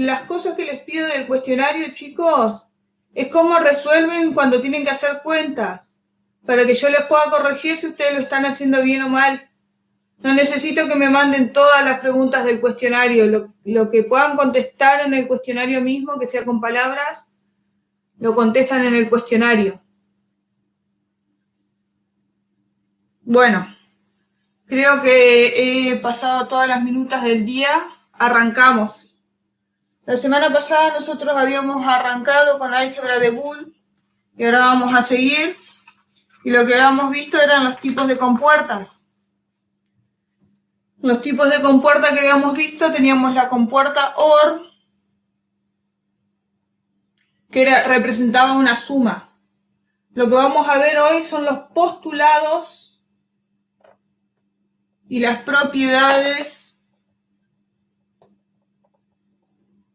las cosas que les pido del cuestionario, chicos, es cómo resuelven cuando tienen que hacer cuentas, para que yo les pueda corregir si ustedes lo están haciendo bien o mal. No necesito que me manden todas las preguntas del cuestionario, lo que puedan contestar en el cuestionario mismo, que sea con palabras, lo contestan en el cuestionario. Bueno, creo que he pasado todas las minutas del día. Arrancamos. La semana pasada nosotros habíamos arrancado con álgebra de Boole y ahora vamos a seguir. Y lo que habíamos visto eran los tipos de compuertas. Los tipos de compuerta que habíamos visto, teníamos la compuerta OR, que representaba una suma. Lo que vamos a ver hoy son los postulados y las propiedades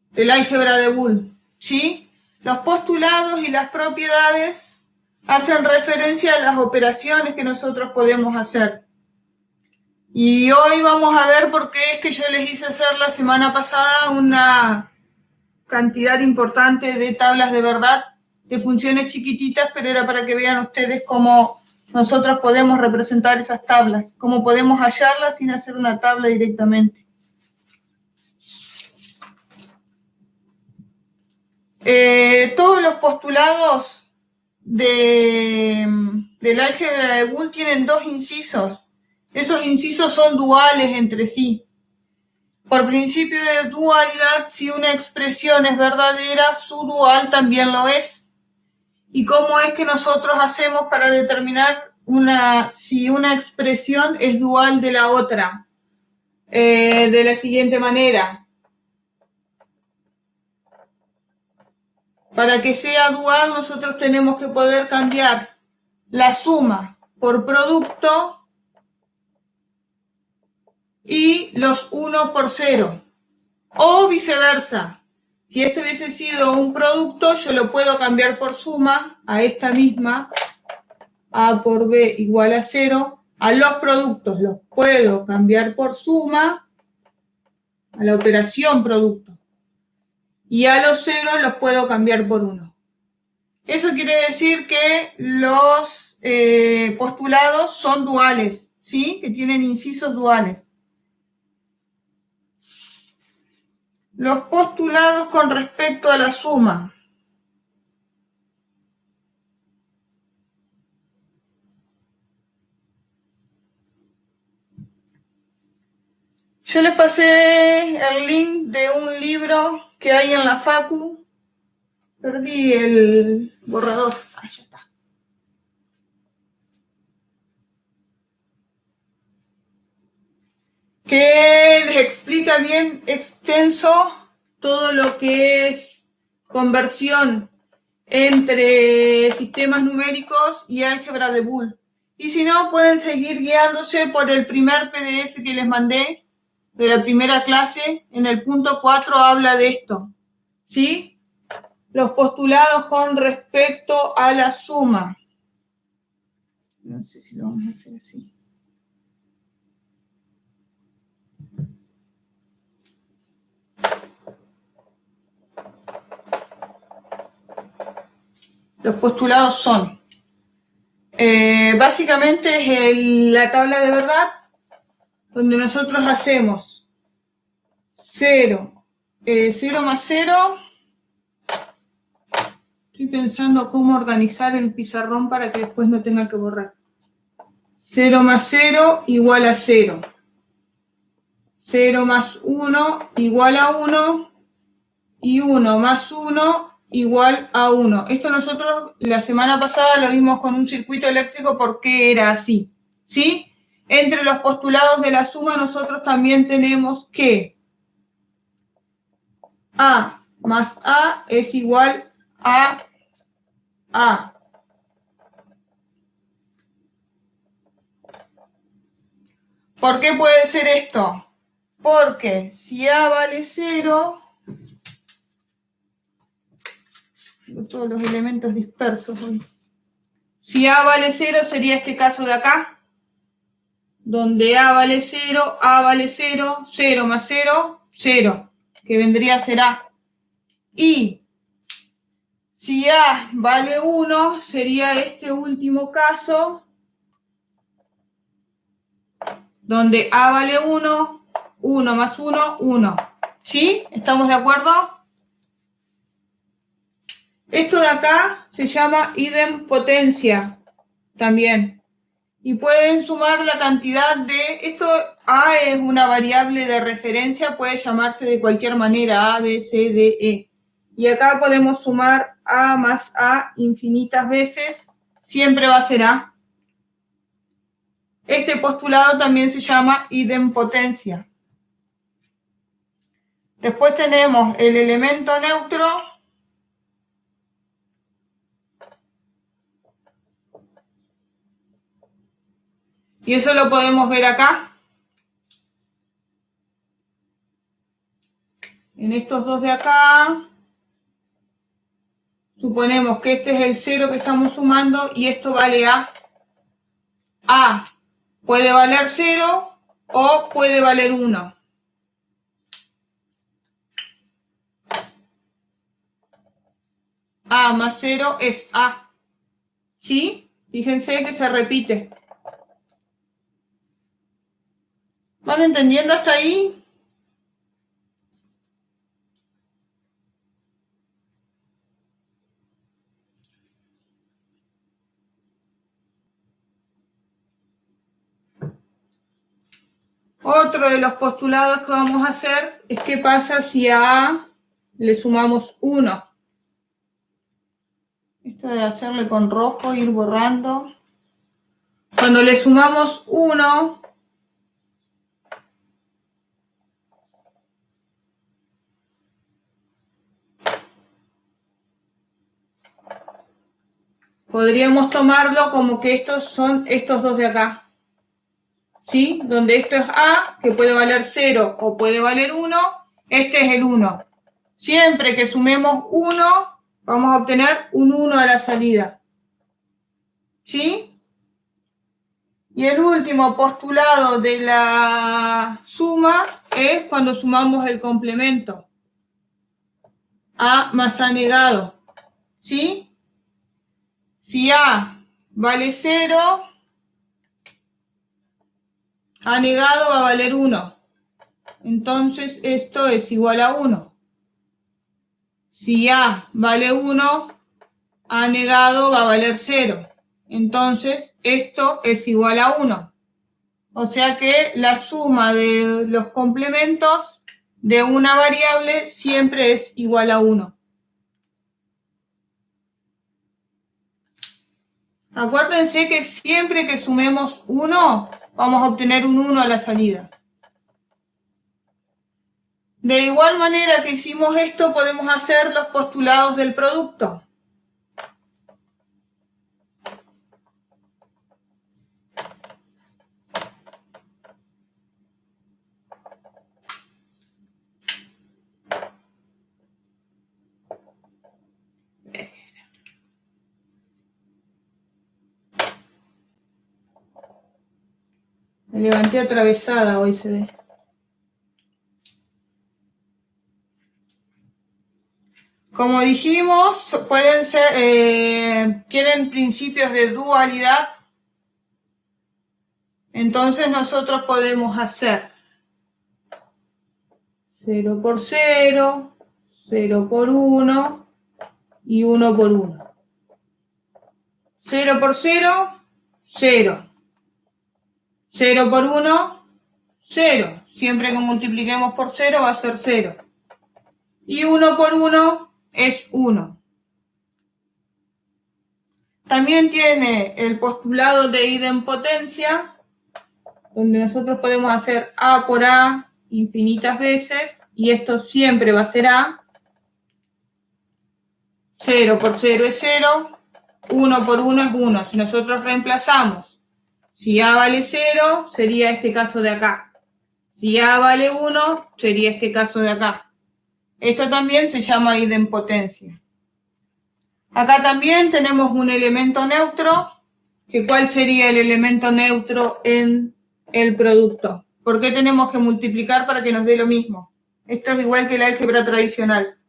del álgebra de Boole, ¿sí? Los postulados y las propiedades hacen referencia a las operaciones que nosotros podemos hacer. Y hoy vamos a ver por qué es que yo les hice hacer la semana pasada una cantidad importante de tablas de verdad, de funciones chiquititas, pero era para que vean ustedes cómo nosotros podemos representar esas tablas, cómo podemos hallarlas sin hacer una tabla directamente. Todos los postulados del álgebra de Boole tienen dos incisos. Esos incisos son duales entre sí. Por principio de dualidad, si una expresión es verdadera, su dual también lo es. ¿Y cómo es que nosotros hacemos para determinar si una expresión es dual de la otra? De la siguiente manera. Para que sea dual, nosotros tenemos que poder cambiar la suma por producto y los 1 por 0. O viceversa. Si esto hubiese sido un producto, yo lo puedo cambiar por suma a esta misma, A por B igual a 0. A los productos los puedo cambiar por suma, a la operación producto. Y a los ceros los puedo cambiar por 1. Eso quiere decir que los postulados son duales, ¿sí? Que tienen incisos duales. Los postulados con respecto a la suma. Yo les pasé el link de un libro que hay en la Facu. Perdí el borrador. Ahí ya está. Que les explica bien extenso todo lo que es conversión entre sistemas numéricos y álgebra de Boole. Y si no, pueden seguir guiándose por el primer PDF que les mandé de la primera clase. En el punto 4 habla de esto, ¿sí? Los postulados con respecto a la suma. No sé si lo vamos a hacer así. Los postulados son, básicamente es la tabla de verdad, donde nosotros hacemos 0 más 0. Estoy pensando cómo organizar el pizarrón para que después no tenga que borrar. 0 más 0 igual a 0. 0 más 1 igual a 1. Y 1 más 1 igual a 1. Esto nosotros la semana pasada lo vimos con un circuito eléctrico porque era así, ¿sí? Entre los postulados de la suma nosotros también tenemos que A más A es igual a A. ¿Por qué puede ser esto? Porque si A vale 0, todos los elementos dispersos hoy. Si A vale 0 sería este caso de acá. donde A vale 0, A vale 0, 0 más 0, 0, que vendría a ser A. Y si A vale 1, sería este último caso, donde A vale 1, 1 más 1, 1. ¿Sí? ¿Estamos de acuerdo? Esto de acá se llama idempotencia también. Y pueden sumar la cantidad de... Esto A es una variable de referencia, puede llamarse de cualquier manera, A, B, C, D, E. Y acá podemos sumar A más A infinitas veces, siempre va a ser A. Este postulado también se llama idempotencia. Después tenemos el elemento neutro. Y eso lo podemos ver acá. En estos dos de acá. Suponemos que este es el 0 que estamos sumando y esto vale A. A puede valer 0 o puede valer 1. A más 0 es A. ¿Sí? Fíjense que se repite. ¿Van entendiendo hasta ahí? Otro de los postulados que vamos a hacer es qué pasa si a A le sumamos 1. Esto de hacerle con rojo, ir borrando. Cuando le sumamos 1, podríamos tomarlo como que estos son estos dos de acá. ¿Sí? Donde esto es A, que puede valer 0 o puede valer 1, este es el 1. Siempre que sumemos 1, vamos a obtener un 1 a la salida. ¿Sí? Y el último postulado de la suma es cuando sumamos el complemento. A más A negado. ¿Sí? Si A vale 0, A negado va a valer 1. Entonces esto es igual a 1. Si A vale 1, A negado va a valer 0. Entonces esto es igual a 1. O sea que la suma de los complementos de una variable siempre es igual a 1. Acuérdense que siempre que sumemos 1, vamos a obtener un 1 a la salida. De igual manera que hicimos esto, podemos hacer los postulados del producto. Me levanté atravesada hoy, se ve. Como dijimos, pueden ser, tienen principios de dualidad. Entonces nosotros podemos hacer 0 por 0, 0 por 1 y 1 por 1. 0 por 0, 0. 0 por 1, 0. Siempre que multipliquemos por 0 va a ser 0. Y 1 por 1 es 1. También tiene el postulado de idempotencia, donde nosotros podemos hacer A por A infinitas veces, y esto siempre va a ser A. 0 por 0 es 0, 1 por 1 es 1. Si nosotros reemplazamos, si A vale 0, sería este caso de acá. Si A vale 1, sería este caso de acá. Esto también se llama idempotencia. Acá también tenemos un elemento neutro, que ¿cuál sería el elemento neutro en el producto. ¿Por qué tenemos que multiplicar para que nos dé lo mismo? Esto es igual que el álgebra tradicional.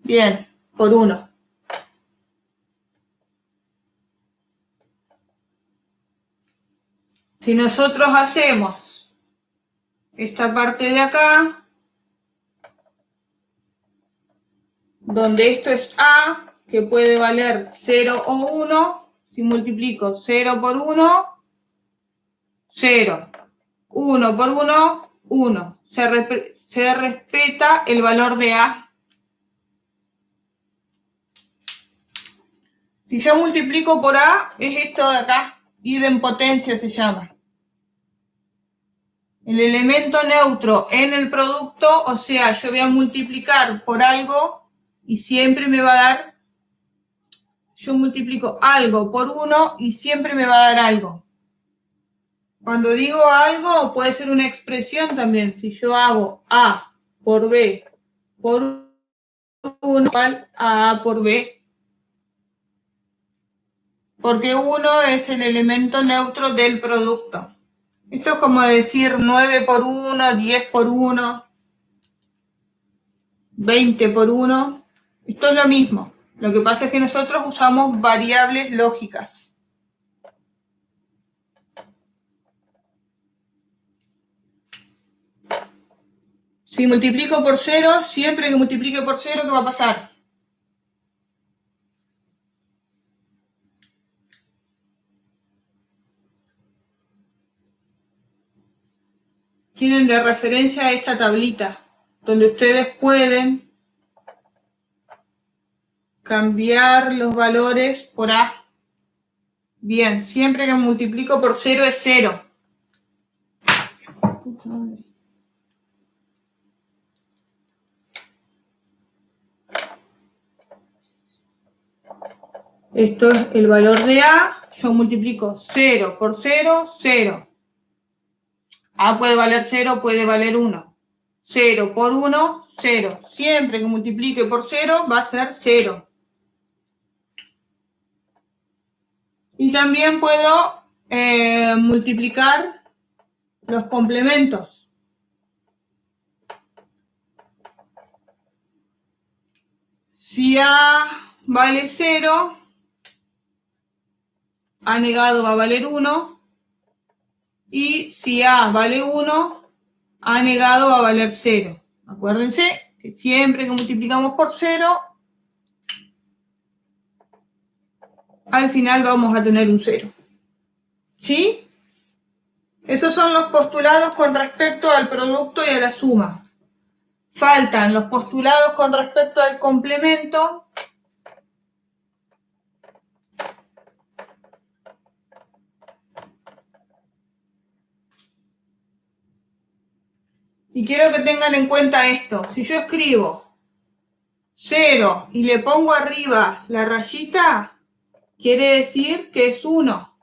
Bien, por 1. Si nosotros hacemos esta parte de acá, donde esto es A, que puede valer 0 o 1, si multiplico 0 por 1, 0. 1 por 1, 1. Se respeta el valor de A. Si yo multiplico por A, es esto de acá. Idempotencia se llama. El elemento neutro en el producto, o sea, yo voy a multiplicar por algo y siempre me va a dar, yo multiplico algo por 1 y siempre me va a dar algo. Cuando digo algo, puede ser una expresión también. Si yo hago A por B por 1 igual a A por B. Porque 1 es el elemento neutro del producto. Esto es como decir 9 por 1, 10 por 1, 20 por 1. Esto es lo mismo. Lo que pasa es que nosotros usamos variables lógicas. Si multiplico por 0, siempre que multiplique por 0, ¿qué va a pasar? Tienen de referencia esta tablita, donde ustedes pueden cambiar los valores por A. Bien, siempre que multiplico por 0 es 0. Esto es el valor de A. Yo multiplico 0 por 0, 0. A puede valer 0, puede valer 1. 0 por 1, 0. Siempre que multiplique por 0 va a ser 0. Y también puedo multiplicar los complementos. Si A vale 0, A negado va a valer 1. Y si A vale 1, A negado va a valer 0. Acuérdense que siempre que multiplicamos por 0, al final vamos a tener un 0. ¿Sí? Esos son los postulados con respecto al producto y a la suma. Faltan los postulados con respecto al complemento. Y quiero que tengan en cuenta esto. Si yo escribo 0 y le pongo arriba la rayita, quiere decir que es 1.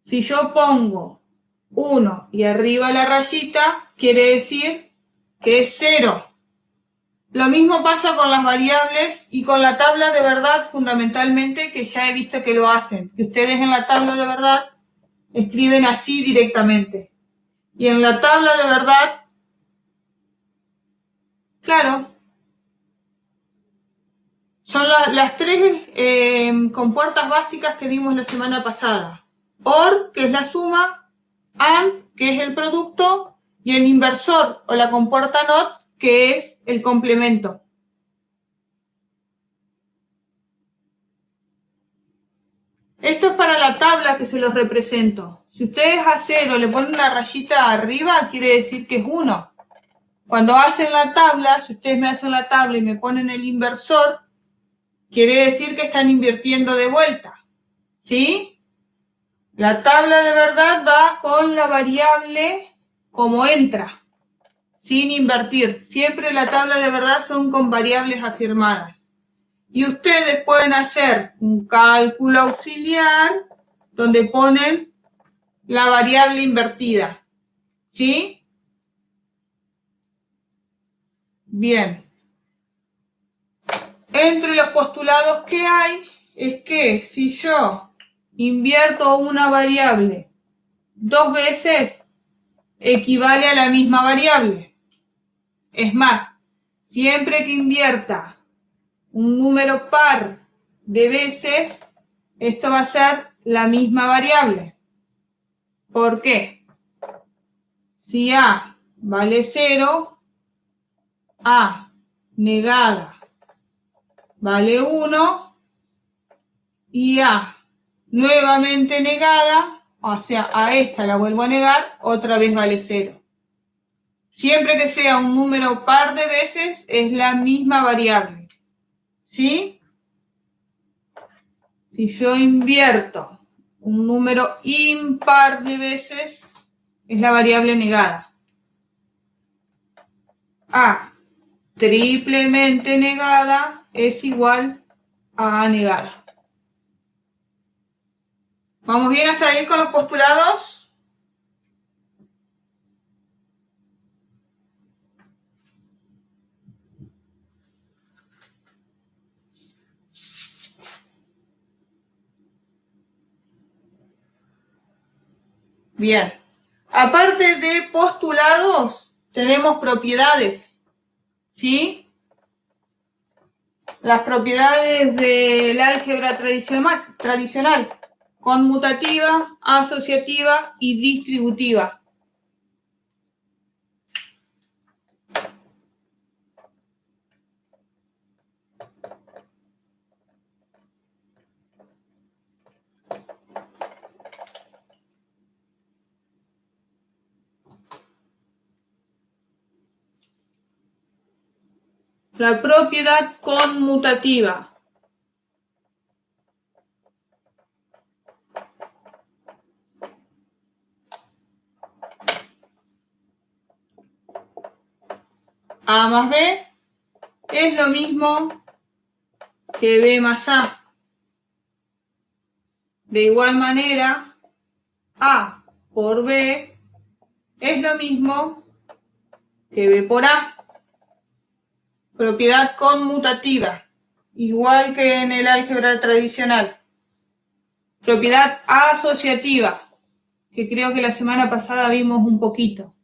Si yo pongo 1 y arriba la rayita, quiere decir que es 0. Lo mismo pasa con las variables y con la tabla de verdad, fundamentalmente, que ya he visto que lo hacen. Que ustedes en la tabla de verdad escriben así directamente. Y en la tabla de verdad, claro, son las tres compuertas básicas que dimos la semana pasada. OR, que es la suma, AND, que es el producto, y el inversor o la compuerta NOT, que es el complemento. Esto es para la tabla que se los represento. Si ustedes a 0 le ponen una rayita arriba, quiere decir que es 1. Cuando hacen la tabla, si ustedes me hacen la tabla y me ponen el inversor, quiere decir que están invirtiendo de vuelta. ¿Sí? La tabla de verdad va con la variable como entra, sin invertir. Siempre la tabla de verdad son con variables afirmadas. Y ustedes pueden hacer un cálculo auxiliar donde ponen la variable invertida. ¿Sí? Bien. Entre los postulados que hay es que si yo invierto una variable 2 veces, equivale a la misma variable. Es más, siempre que invierta un número par de veces, esto va a ser la misma variable. ¿Por qué? Si A vale 0, A negada vale 1 y A nuevamente negada, o sea, a esta la vuelvo a negar, otra vez vale 0. Siempre que sea un número par de veces, es la misma variable. ¿Sí? Si yo invierto un número impar de veces, es la variable negada. A triplemente negada es igual a A negada. ¿Vamos bien hasta ahí con los postulados? Bien. Aparte de postulados, tenemos propiedades. ¿Sí? Las propiedades del álgebra tradicional, conmutativa, asociativa y distributiva. La propiedad conmutativa. A más B es lo mismo que B más A. De igual manera, A por B es lo mismo que B por A. Propiedad conmutativa, igual que en el álgebra tradicional. Propiedad asociativa, que creo que la semana pasada vimos un poquito.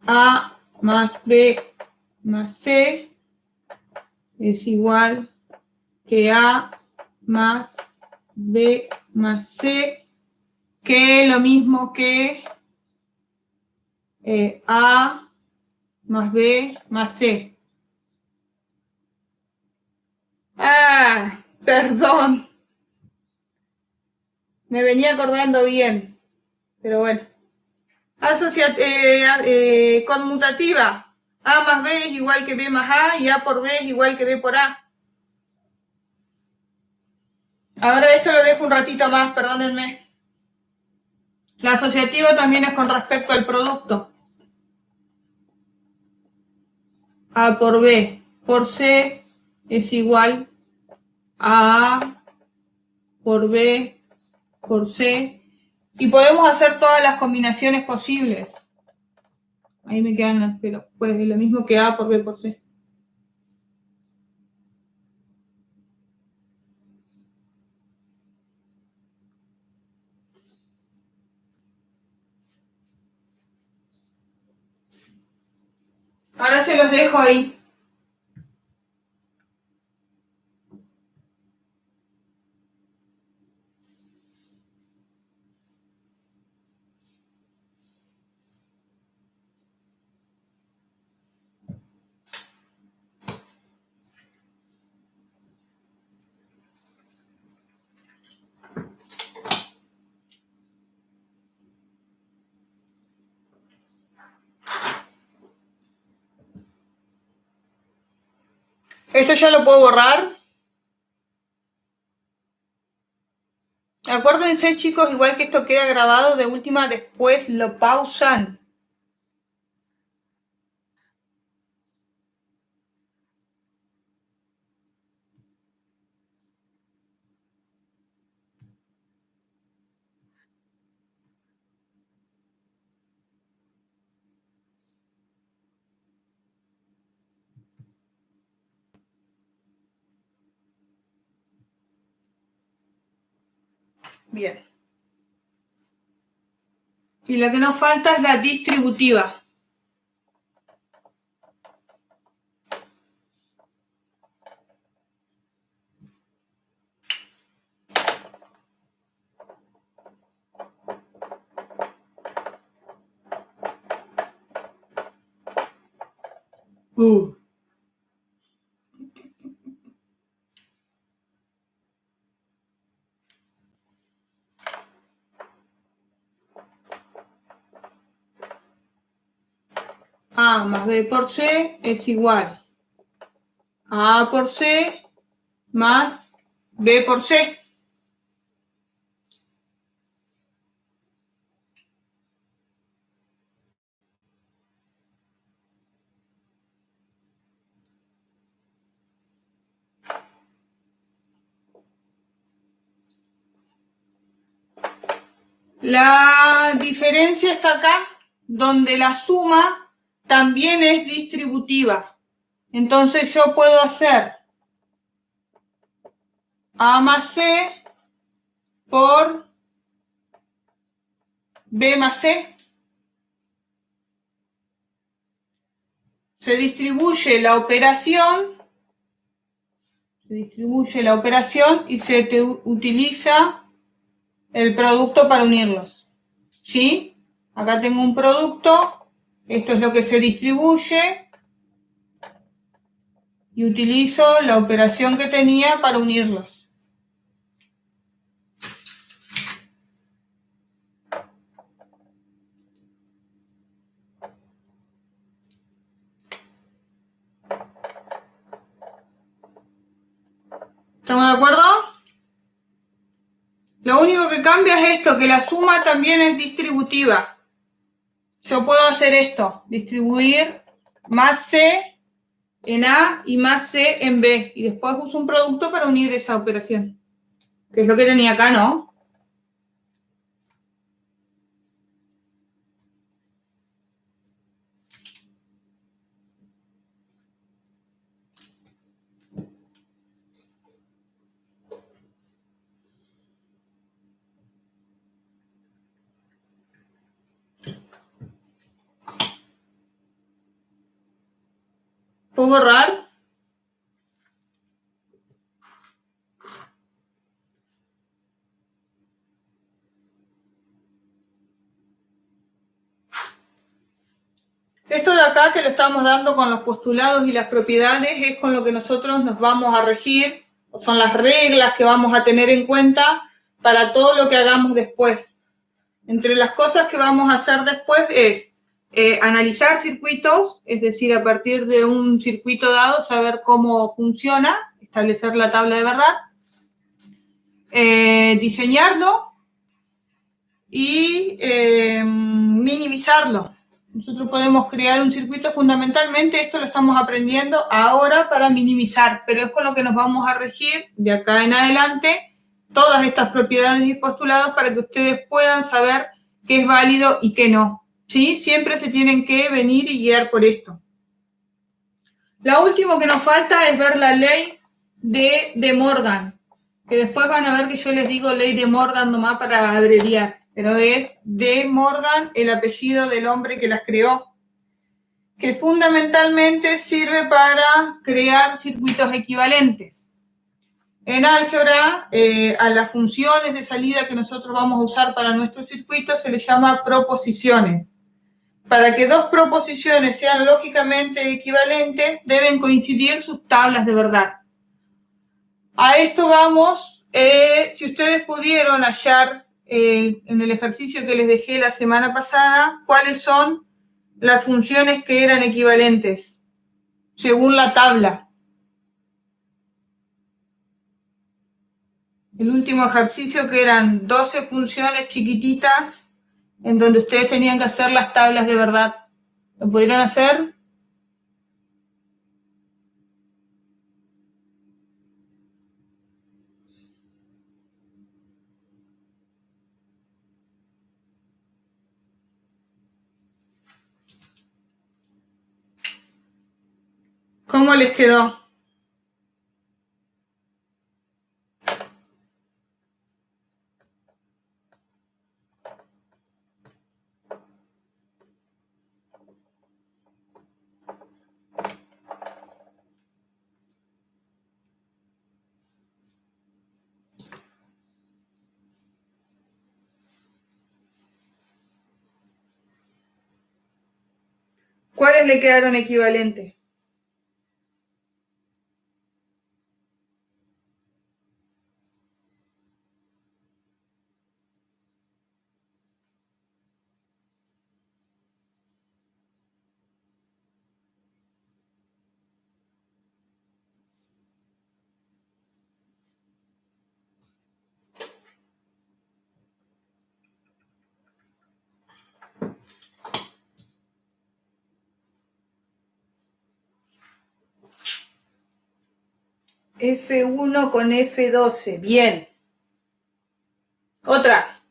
A más B más C es igual que A más B más C, que es lo mismo que A más B más C. Ah, perdón. Me venía acordando bien, pero bueno. Conmutativa. A más B es igual que B más A y A por B es igual que B por A. Ahora esto lo dejo un ratito más, perdónenme. La asociativa también es con respecto al producto. A por B por C es igual a A por B por C. Y podemos hacer todas las combinaciones posibles. Ahí me quedan las, pero pues es lo mismo que A por B por C. Ahora se los dejo ahí. Esto ya lo puedo borrar. Acuérdense, chicos, igual que esto queda grabado, de última después lo pausan. Bien. Y la que nos falta es la distributiva. A más B por C es igual a A por C más B por C. La diferencia está acá, donde la suma también es distributiva. Entonces yo puedo hacer A más C por B más C. Se distribuye la operación y se utiliza el producto para unirlos. ¿Sí? Acá tengo un producto, esto es lo que se distribuye y utilizo la operación que tenía para unirlos. ¿Estamos de acuerdo? Lo único que cambia es esto, que la suma también es distributiva. Yo puedo hacer esto, distribuir más C en A y más C en B. Y después uso un producto para unir esa operación. Que es lo que tenía acá, ¿no? ¿Puedo borrar? Esto de acá que le estamos dando con los postulados y las propiedades es con lo que nosotros nos vamos a regir, o son las reglas que vamos a tener en cuenta para todo lo que hagamos después. Entre las cosas que vamos a hacer después es analizar circuitos, es decir, a partir de un circuito dado, saber cómo funciona, establecer la tabla de verdad, diseñarlo y minimizarlo. Nosotros podemos crear un circuito, fundamentalmente esto lo estamos aprendiendo ahora para minimizar, pero es con lo que nos vamos a regir de acá en adelante todas estas propiedades y postulados para que ustedes puedan saber qué es válido y qué no. ¿Sí? Siempre se tienen que venir y guiar por esto. Lo último que nos falta es ver la ley de Morgan, que después van a ver que yo les digo ley de Morgan nomás para abreviar, pero es de Morgan el apellido del hombre que las creó, que fundamentalmente sirve para crear circuitos equivalentes. En álgebra, a las funciones de salida que nosotros vamos a usar para nuestros circuitos se les llama proposiciones. Para que dos proposiciones sean lógicamente equivalentes, deben coincidir sus tablas de verdad. A esto vamos, si ustedes pudieron hallar en el ejercicio que les dejé la semana pasada, cuáles son las funciones que eran equivalentes, según la tabla. El último ejercicio que eran 12 funciones chiquititas, en donde ustedes tenían que hacer las tablas de verdad. ¿Lo pudieron hacer? ¿Cómo les quedó? ¿Cuáles le quedaron equivalentes? F1 con F12. Bien. Otra.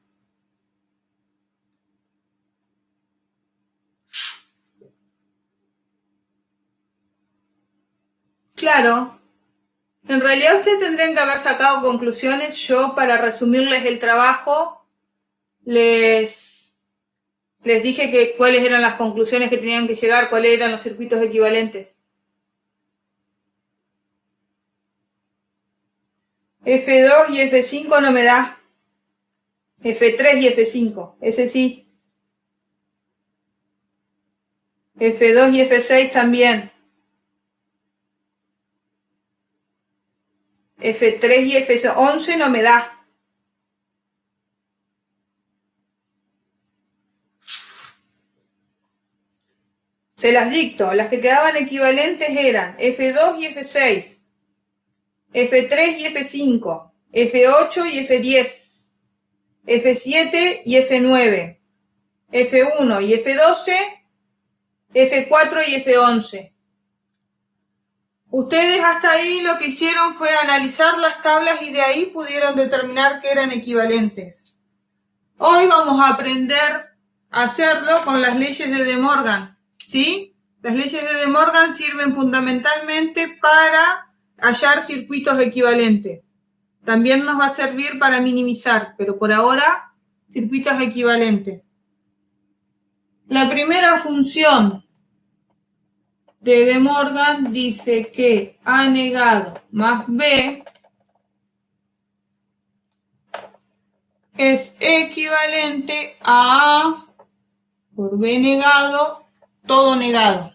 Claro. En realidad ustedes tendrían que haber sacado conclusiones. Yo, para resumirles el trabajo, les dije que cuáles eran las conclusiones que tenían que llegar, cuáles eran los circuitos equivalentes. F2 y F5 no me da. F3 y F5, ese sí. F2 y F6 también. F3 y F11 no me da. Se las dicto. Las que quedaban equivalentes eran F2 y F6, F3 y F5, F8 y F10, F7 y F9, F1 y F12, F4 y F11. Ustedes hasta ahí lo que hicieron fue analizar las tablas y de ahí pudieron determinar que eran equivalentes. Hoy vamos a aprender a hacerlo con las leyes de De Morgan, ¿sí? Las leyes de De Morgan sirven fundamentalmente para hallar circuitos equivalentes. También nos va a servir para minimizar, pero por ahora, circuitos equivalentes. La primera función de De Morgan dice que A negado más B es equivalente a A por B negado, todo negado.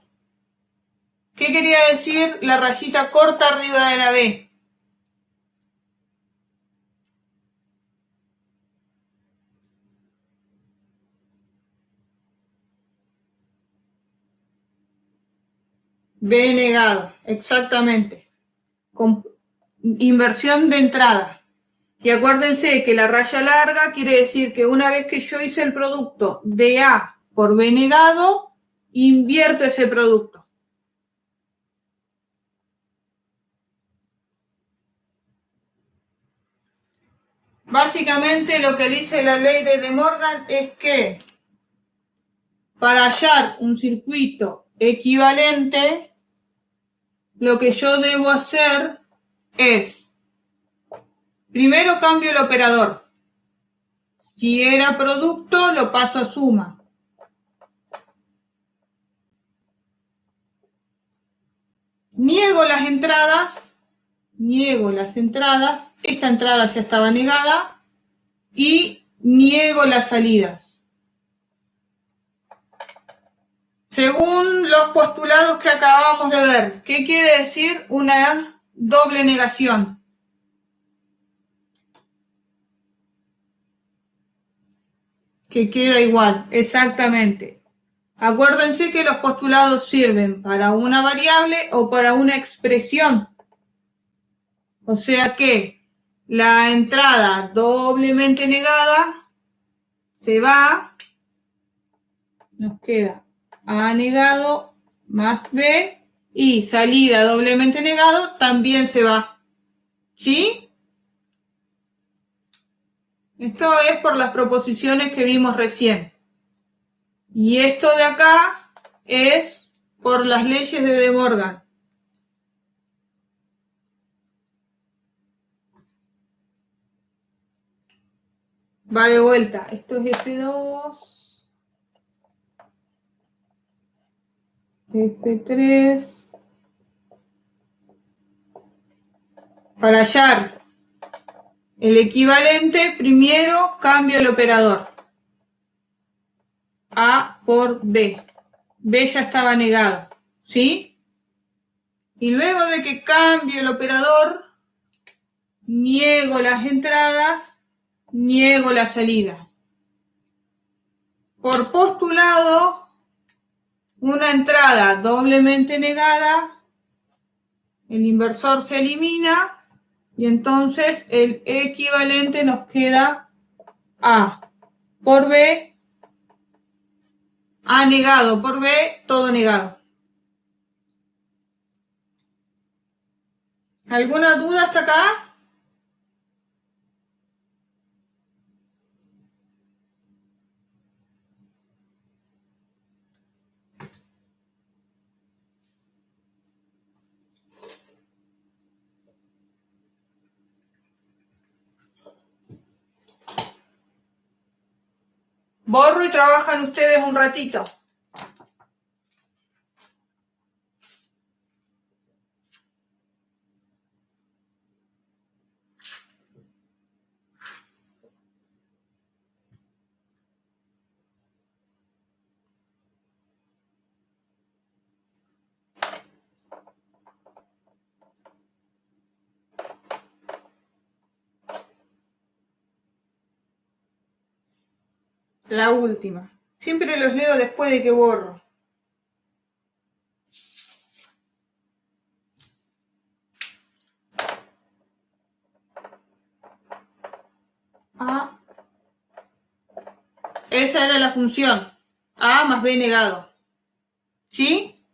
¿Qué quería decir la rayita corta arriba de la B? B negado, exactamente. Con inversión de entrada. Y acuérdense que la raya larga quiere decir que una vez que yo hice el producto de A por B negado, invierto ese producto. Básicamente lo que dice la ley de De Morgan es que para hallar un circuito equivalente, lo que yo debo hacer es, primero cambio el operador. Si era producto, lo paso a suma. Niego las entradas, esta entrada ya estaba negada, y niego las salidas. Según los postulados que acabamos de ver, ¿qué quiere decir una doble negación? Que queda igual, exactamente. Acuérdense que los postulados sirven para una variable o para una expresión. O sea que la entrada doblemente negada se va, nos queda A negado más B, y salida doblemente negado también se va. ¿Sí? Esto es por las proposiciones que vimos recién. Y esto de acá es por las leyes de De Morgan. Va de vuelta. Esto es F2, F3. Para hallar el equivalente, primero cambio el operador. A por B. B ya estaba negado, ¿sí? Y luego de que cambie el operador, niego las entradas, niego la salida. Por postulado, una entrada doblemente negada, el inversor se elimina y entonces el equivalente nos queda A por B, A negado por B, todo negado. ¿Alguna duda hasta acá? Borro y trabajan ustedes un ratito. La última. Siempre los leo después de que borro. A. Esa era la función. A más B negado. ¿Sí?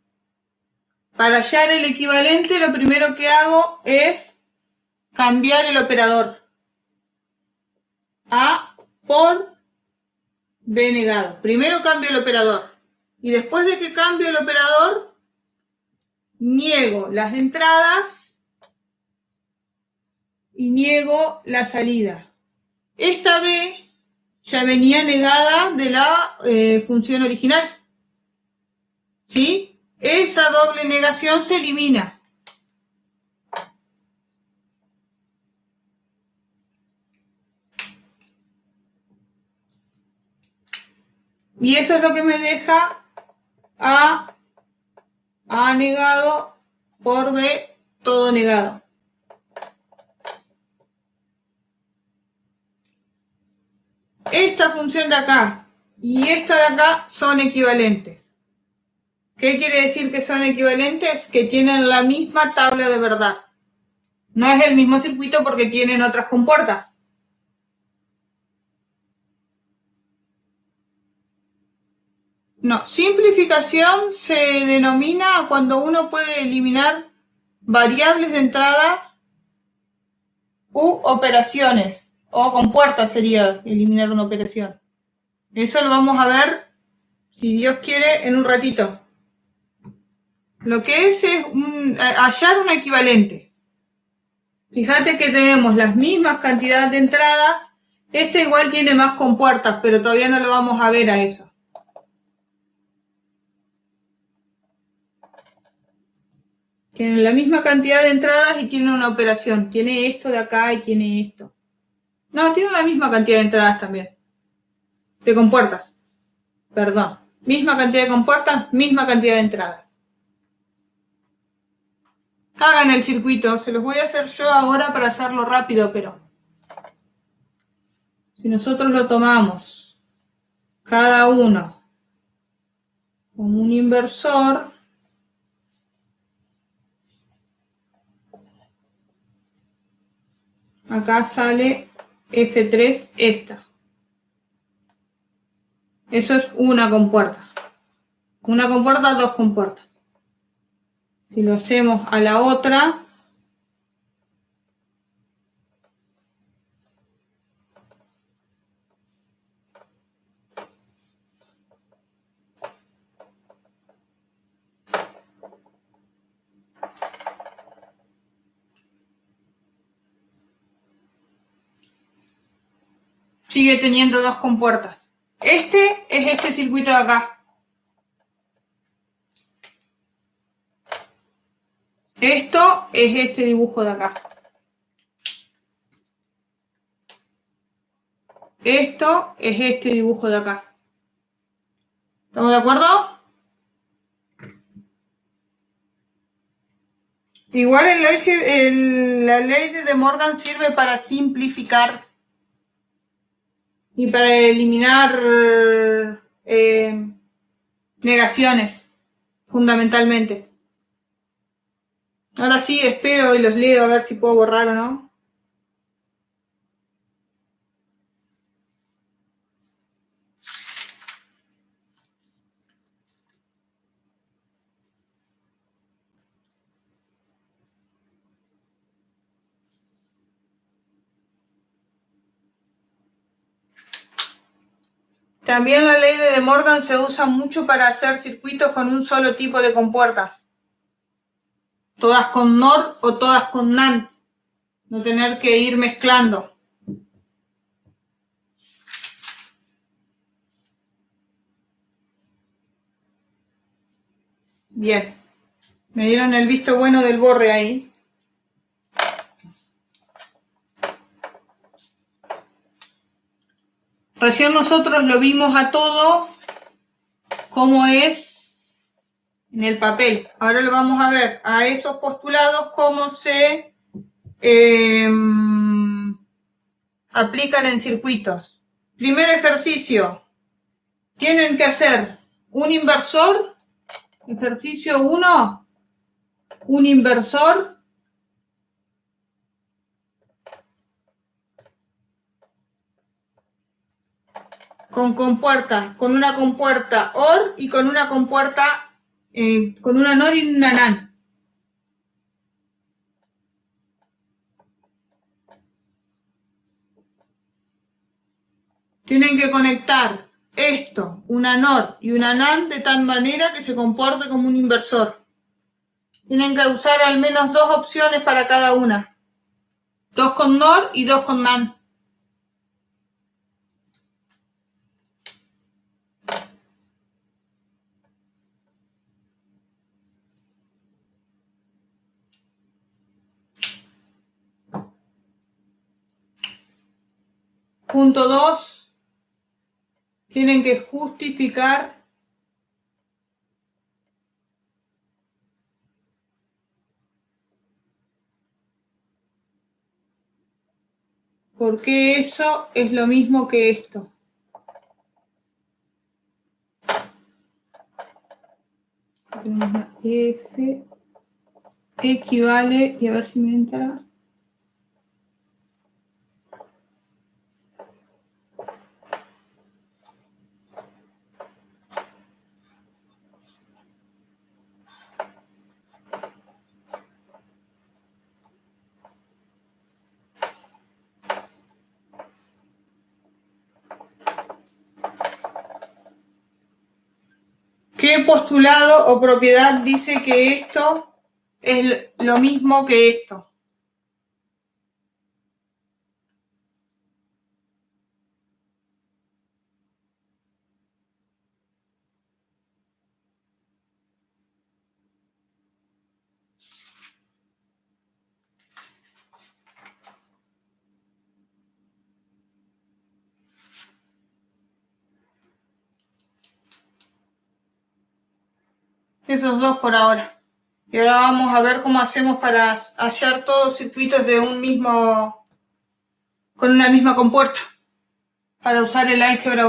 Para hallar el equivalente, lo primero que hago es cambiar el operador. A por B negado. Primero cambio el operador. Y después de que cambio el operador, niego las entradas y niego la salida. Esta B ya venía negada de la función original. ¿Sí? Esa doble negación se elimina. Y eso es lo que me deja A negado por B, todo negado. Esta función de acá y esta de acá son equivalentes. ¿Qué quiere decir que son equivalentes? Que tienen la misma tabla de verdad. No es el mismo circuito porque tienen otras compuertas. No, simplificación se denomina cuando uno puede eliminar variables de entradas u operaciones. O compuertas sería eliminar una operación. Eso lo vamos a ver, si Dios quiere, en un ratito. Lo que es hallar un equivalente. Fíjate que tenemos las mismas cantidades de entradas. Este igual tiene más compuertas, pero todavía no lo vamos a ver a eso. Tienen la misma cantidad de entradas y tienen una operación. Tiene esto de acá y tiene esto. No, tiene la misma cantidad de entradas también. De compuertas. Perdón. Misma cantidad de compuertas, misma cantidad de entradas. Hagan el circuito. Se los voy a hacer yo ahora para hacerlo rápido, pero si nosotros lo tomamos cada uno como un inversor, acá sale F3 esta. Eso es una compuerta. Una compuerta, dos compuertas. Si lo hacemos a la otra, sigue teniendo dos compuertas. Este es este circuito de acá. Esto es este dibujo de acá. Esto es este dibujo de acá. ¿Estamos de acuerdo? Igual la ley de De Morgan sirve para simplificar y para eliminar negaciones, fundamentalmente. Ahora sí, espero y los leo a ver si puedo borrar o no. También la ley de De Morgan se usa mucho para hacer circuitos con un solo tipo de compuertas. Todas con NOR o todas con NAND. No tener que ir mezclando. Bien. Me dieron el visto bueno del borre ahí. Recién nosotros lo vimos a todo como es en el papel. Ahora lo vamos a ver a esos postulados cómo se aplican en circuitos. Primer ejercicio. Tienen que hacer un inversor. Ejercicio 1. Un inversor con compuerta, con una compuerta OR y con una compuerta, con una NOR y una NAND. Tienen que conectar esto, una NOR y una NAND, de tal manera que se comporte como un inversor. Tienen que usar al menos 2 opciones para cada una. 2 con NOR y 2 con NAND. Punto 2. Tienen que justificar por qué eso es lo mismo que esto. F equivale, y a ver si me entra. ¿Qué postulado o propiedad dice que esto es lo mismo que esto? Esos dos por ahora. Y ahora vamos a ver cómo hacemos para hallar todos circuitos de un mismo, con una misma compuerta, para usar el álgebra,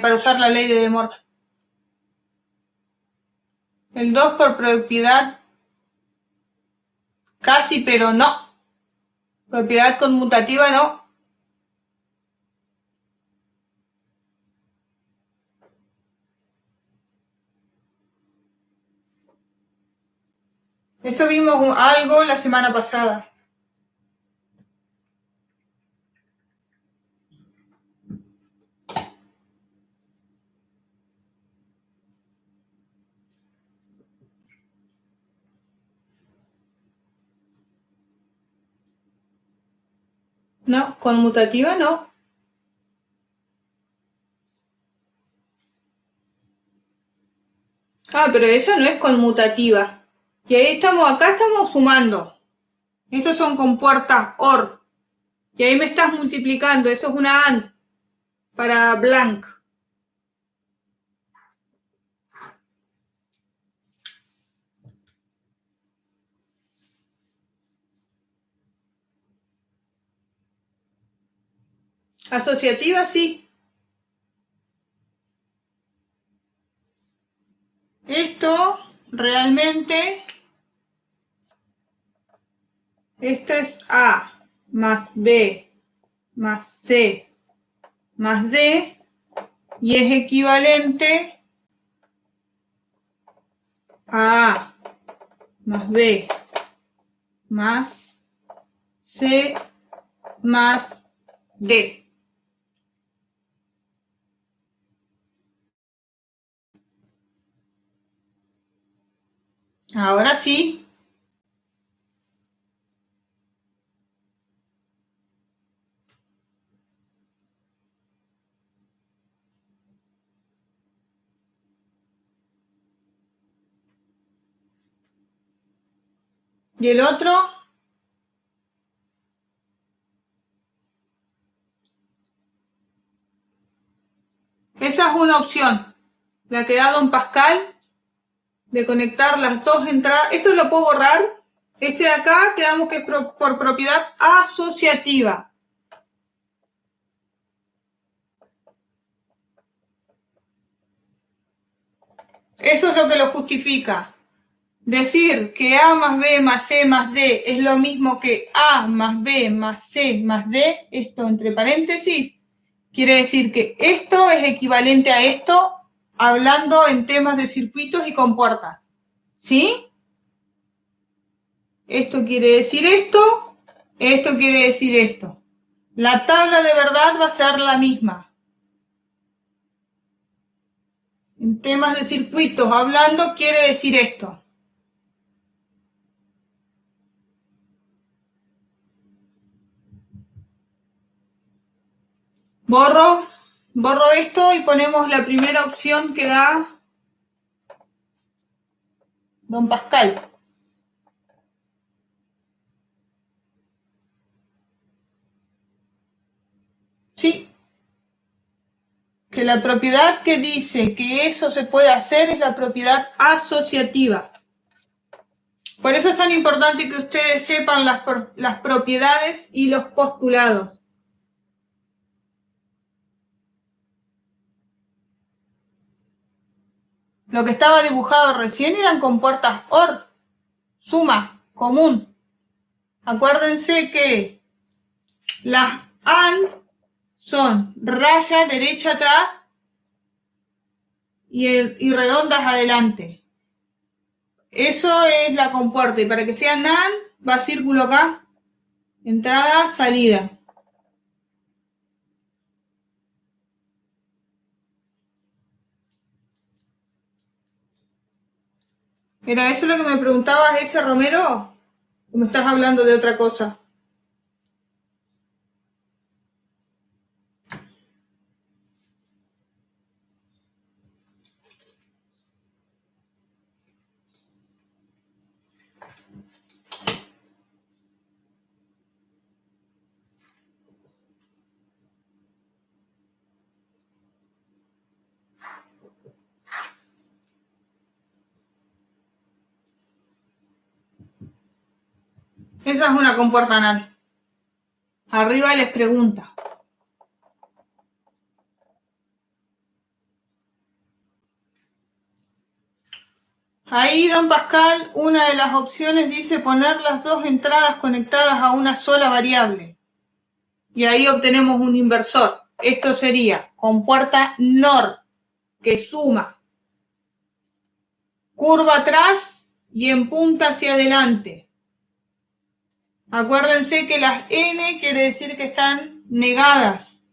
para usar la ley de De Morgan. El 2 por propiedad casi, pero no. Propiedad conmutativa no. Esto vimos algo la semana pasada. No, conmutativa no. Ah, pero esa no es conmutativa. Y ahí estamos, acá estamos sumando. Estos son compuertas OR. Y ahí me estás multiplicando. Eso es una AND para blank. Asociativa, sí. Esto realmente, esto es A más B más C más D y es equivalente a A más B más C más D. Ahora sí. ¿Y el otro? Esa es una opción. La que da don Pascal de conectar las dos entradas. Esto lo puedo borrar. Este de acá quedamos que es por propiedad asociativa. Eso es lo que lo justifica. Decir que A más B más C más D es lo mismo que A más B más C más D, esto entre paréntesis, quiere decir que esto es equivalente a esto hablando en temas de circuitos y compuertas. ¿Sí? Esto quiere decir esto quiere decir esto. La tabla de verdad va a ser la misma. En temas de circuitos hablando quiere decir esto. Borro esto y ponemos la primera opción que da don Pascal. Sí, que la propiedad que dice que eso se puede hacer es la propiedad asociativa. Por eso es tan importante que ustedes sepan las propiedades y los postulados. Lo que estaba dibujado recién eran compuertas OR, suma, común. Acuérdense que las AND son raya derecha atrás y redondas adelante. Eso es la compuerta. Y para que sea NAND, va círculo acá, entrada, salida. ¿Era eso lo que me preguntabas, ese Romero? ¿O me estás hablando de otra cosa? Esa es una compuerta NAND. Arriba les pregunta. Ahí, don Pascal, una de las opciones dice poner las dos entradas conectadas a una sola variable. Y ahí obtenemos un inversor. Esto sería compuerta NOR, que suma, curva atrás y en punta hacia adelante. Acuérdense que las N quiere decir que están negadas.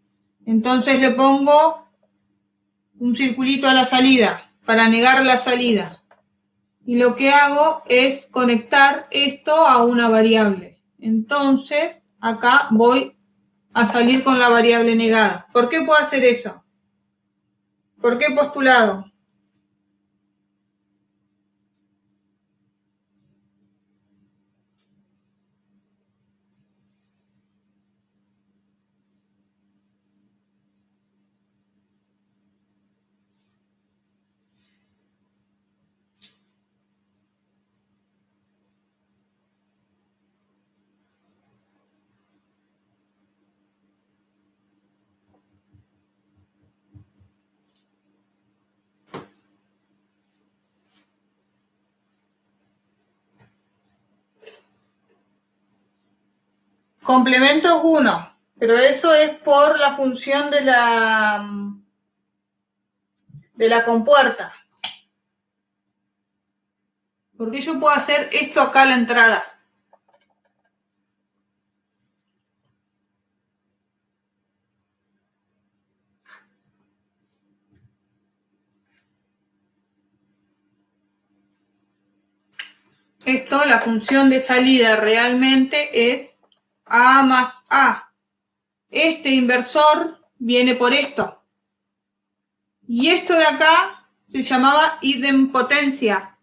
Entonces le pongo un circulito a la salida para negar la salida. Y lo que hago es conectar esto a una variable. Entonces, acá voy a salir con la variable negada. ¿Por qué puedo hacer eso? ¿Por qué postulado? Complemento es 1, pero eso es por la función de la compuerta. Porque yo puedo hacer esto acá a la entrada. Esto, la función de salida realmente es A más A. Este inversor viene por esto. Y esto de acá se llamaba idempotencia.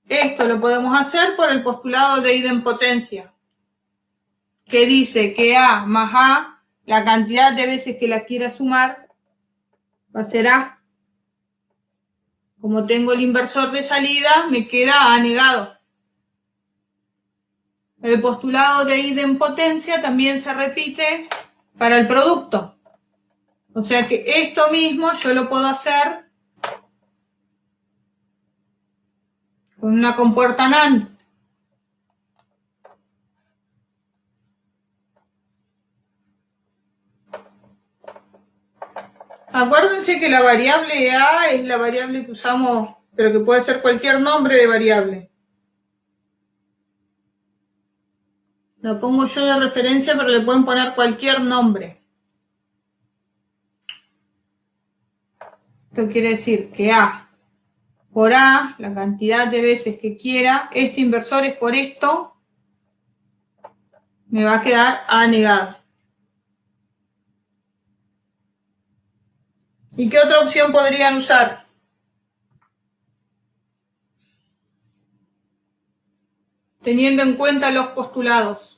Esto lo podemos hacer por el postulado de idempotencia, que dice que A más A, la cantidad de veces que la quiera sumar, va a ser A. Como tengo el inversor de salida, me queda A negado. El postulado de idempotencia también se repite para el producto. O sea que esto mismo yo lo puedo hacer con una compuerta NAND. Acuérdense que la variable A es la variable que usamos, pero que puede ser cualquier nombre de variable. La pongo yo de referencia, pero le pueden poner cualquier nombre. Esto quiere decir que A por A, la cantidad de veces que quiera, este inversor es por esto, me va a quedar A negado. ¿Y qué otra opción podrían usar? Teniendo en cuenta los postulados.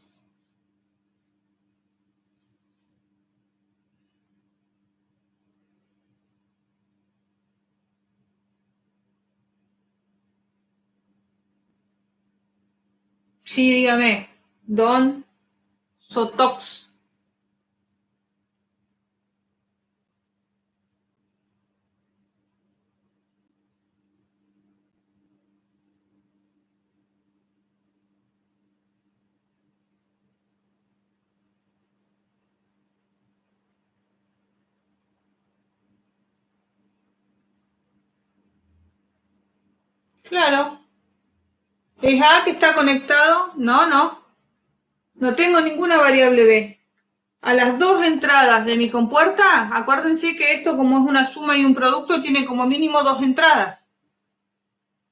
Sí, dígame, Don Sotox. Claro. ¿Es A que está conectado? No, no. No tengo ninguna variable B. A las dos entradas de mi compuerta, acuérdense que esto, como es una suma y un producto, tiene como mínimo dos entradas.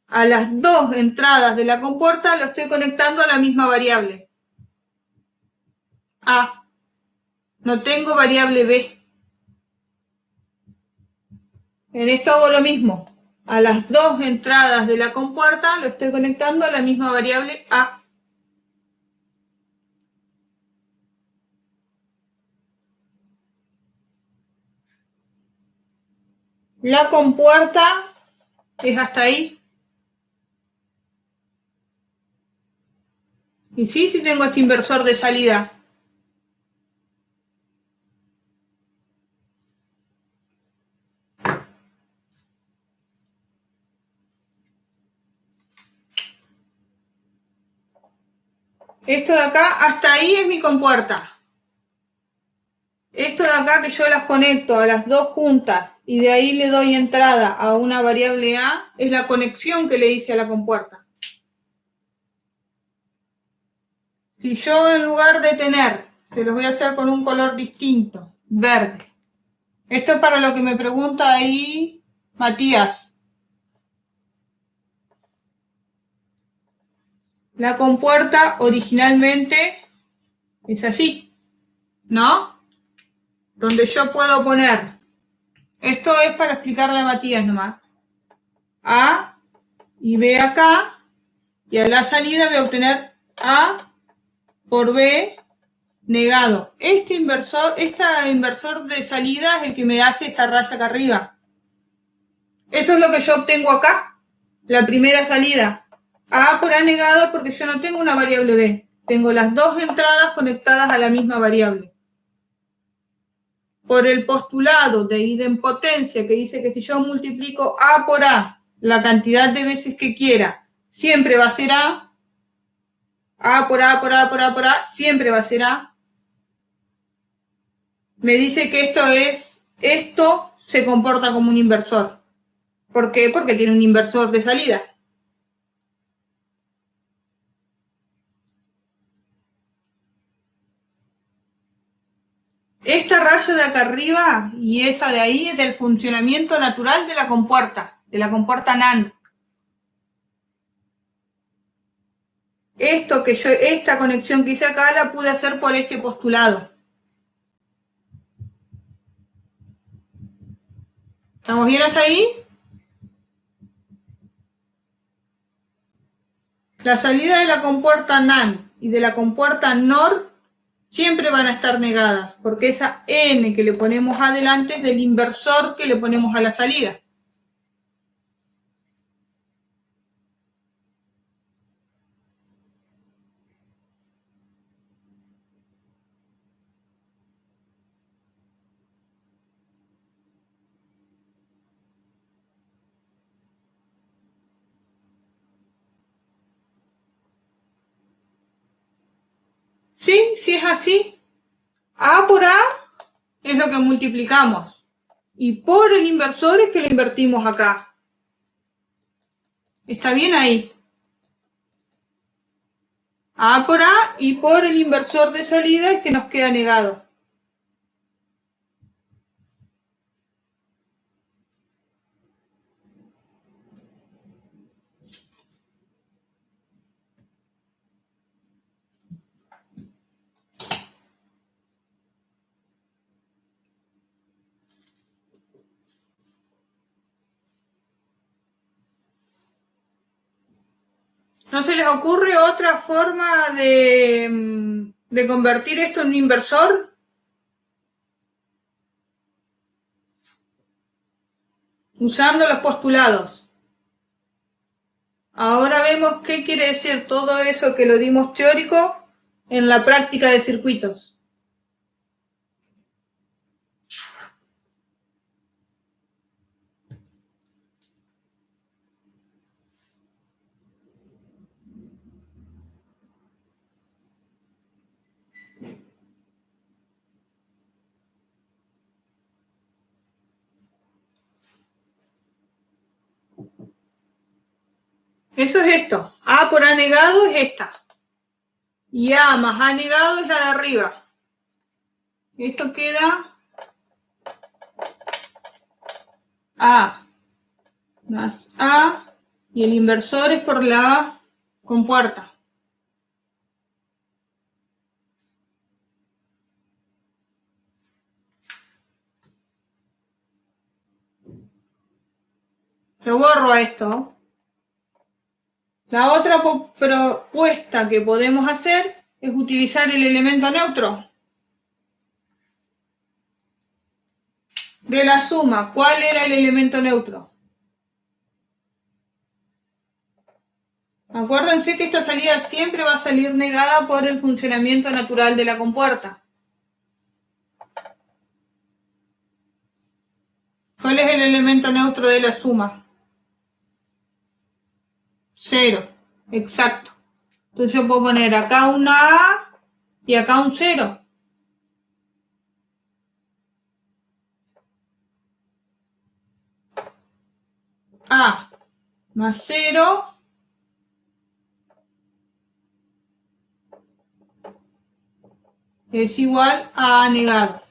A las dos entradas de la compuerta lo estoy conectando a la misma variable. A. No tengo variable B. En esto hago lo mismo. A las dos entradas de la compuerta lo estoy conectando a la misma variable A. La compuerta es hasta ahí. Y sí, sí tengo este inversor de salida. Esto de acá, hasta ahí es mi compuerta. Esto de acá que yo las conecto a las dos juntas y de ahí le doy entrada a una variable A, es la conexión que le hice a la compuerta. Si yo en lugar de tener, se los voy a hacer con un color distinto, verde. Esto es para lo que me pregunta ahí Matías. La compuerta originalmente es así, ¿no? Donde yo puedo poner, esto es para explicarle a Matías nomás, A y B acá, y a la salida voy a obtener A por B negado. Este inversor de salida es el que me hace esta raya acá arriba. Eso es lo que yo obtengo acá, la primera salida. A por A negado porque yo no tengo una variable B. Tengo las dos entradas conectadas a la misma variable. Por el postulado de idempotencia que dice que si yo multiplico A por A la cantidad de veces que quiera, siempre va a ser A. A por A, por A, por A, por A, siempre va a ser A. Me dice que esto se comporta como un inversor. ¿Por qué? Porque tiene un inversor de salida. Esta raya de acá arriba y esa de ahí es del funcionamiento natural de la compuerta NAND. Esta conexión que hice acá la pude hacer por este postulado. ¿Estamos bien hasta ahí? La salida de la compuerta NAND y de la compuerta NOR siempre van a estar negadas, porque esa N que le ponemos adelante es del inversor que le ponemos a la salida. ¿Sí? Si es así, A por A es lo que multiplicamos. Y por el inversor es que lo invertimos acá. ¿Está bien ahí? A por A y por el inversor de salida es que nos queda negado. ¿No se les ocurre otra forma de convertir esto en un inversor? Usando los postulados. Ahora vemos qué quiere decir todo eso que lo dimos teórico en la práctica de circuitos. Eso es esto. A por A negado es esta. Y A más A negado es la de arriba. Esto queda A más A y el inversor es por la compuerta. Lo borro a esto. La otra propuesta que podemos hacer es utilizar el elemento neutro de la suma. ¿Cuál era el elemento neutro? Acuérdense que esta salida siempre va a salir negada por el funcionamiento natural de la compuerta. ¿Cuál es el elemento neutro de la suma? 0, exacto. Entonces yo puedo poner acá una A y acá un 0. A más 0 es igual a A negado.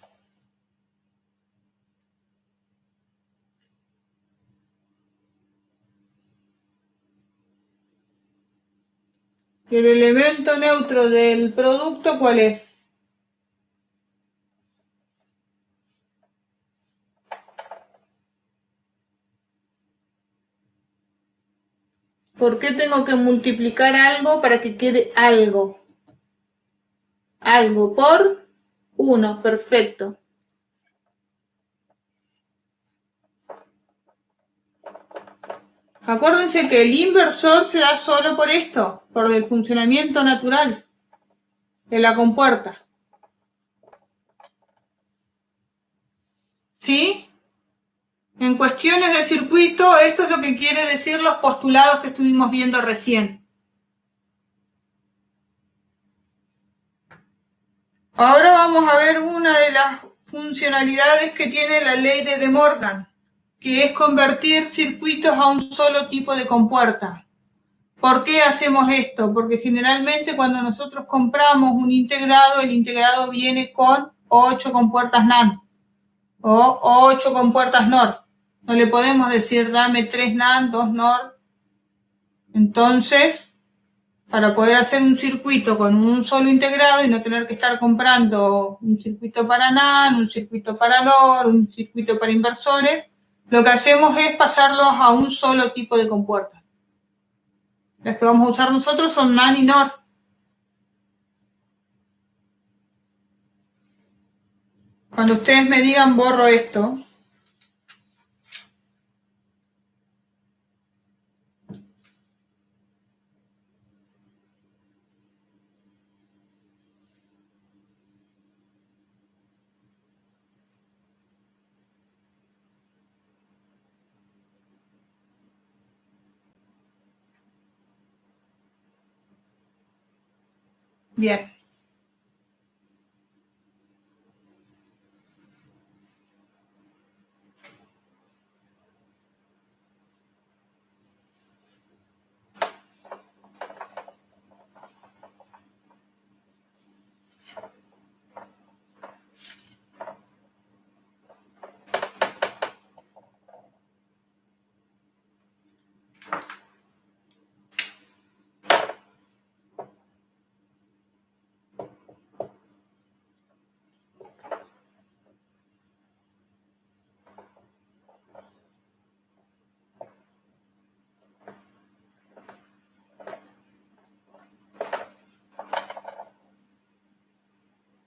¿El elemento neutro del producto cuál es? ¿Por qué tengo que multiplicar algo para que quede algo? Algo por 1, perfecto. Acuérdense que el inversor se da solo por esto, por el funcionamiento natural de la compuerta. ¿Sí? En cuestiones de circuito, esto es lo que quiere decir los postulados que estuvimos viendo recién. Ahora vamos a ver una de las funcionalidades que tiene la ley de De Morgan, que es convertir circuitos a un solo tipo de compuerta. ¿Por qué hacemos esto? Porque generalmente cuando nosotros compramos un integrado, el integrado viene con 8 compuertas NAND o 8 compuertas NOR. No le podemos decir dame 3 NAND, 2 NOR. Entonces, para poder hacer un circuito con un solo integrado y no tener que estar comprando un circuito para NAND, un circuito para NOR, un circuito para inversores, lo que hacemos es pasarlos a un solo tipo de compuerta. Las que vamos a usar nosotros son NAND y NOR. Cuando ustedes me digan borro esto. Bien.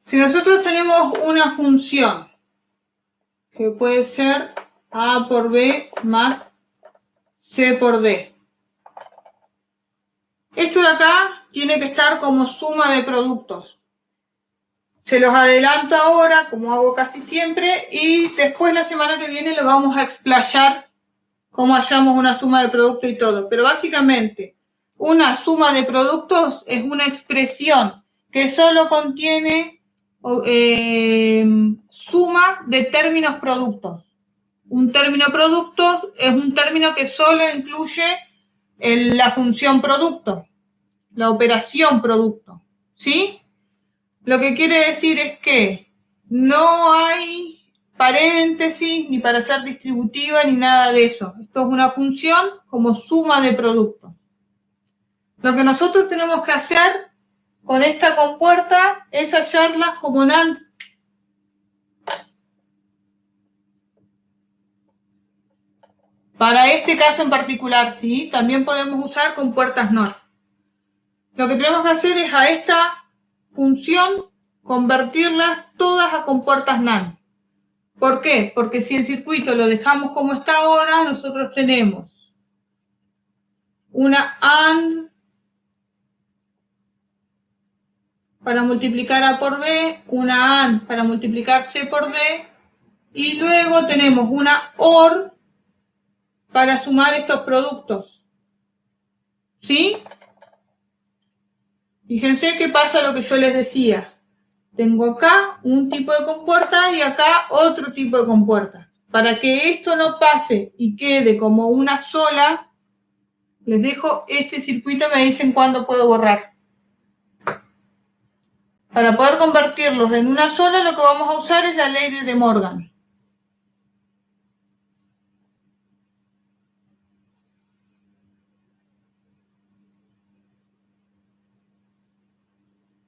Si nosotros tenemos una función que puede ser A por B más C por D. Esto de acá tiene que estar como suma de productos. Se los adelanto ahora, como hago casi siempre, y después la semana que viene lo vamos a explayar cómo hallamos una suma de productos y todo. Pero básicamente, una suma de productos es una expresión que solo contiene suma de términos productos. Un término producto es un término que solo incluye la función producto, la operación producto, ¿sí? Lo que quiere decir es que no hay paréntesis ni para ser distributiva ni nada de eso. Esto es una función como suma de productos. Lo que nosotros tenemos que hacer con esta compuerta es hallarlas como NAND. Para este caso en particular, sí, también podemos usar compuertas NOR. Lo que tenemos que hacer es a esta función convertirlas todas a compuertas NAND. ¿Por qué? Porque si el circuito lo dejamos como está ahora, nosotros tenemos una AND para multiplicar A por B, una AND para multiplicar C por D, y luego tenemos una OR para sumar estos productos. ¿Sí? Fíjense que pasa lo que yo les decía. Tengo acá un tipo de compuerta y acá otro tipo de compuerta. Para que esto no pase y quede como una sola, les dejo este circuito y me dicen cuándo puedo borrar. Para poder convertirlos en una sola, lo que vamos a usar es la ley de De Morgan.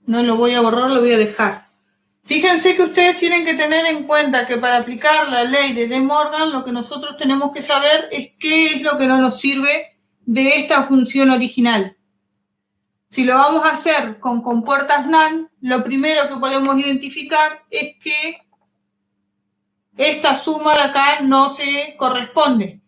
No lo voy a borrar, lo voy a dejar. Fíjense que ustedes tienen que tener en cuenta que para aplicar la ley de De Morgan, lo que nosotros tenemos que saber es qué es lo que no nos sirve de esta función original. Si lo vamos a hacer con compuertas NAND, lo primero que podemos identificar es que esta suma de acá no se corresponde.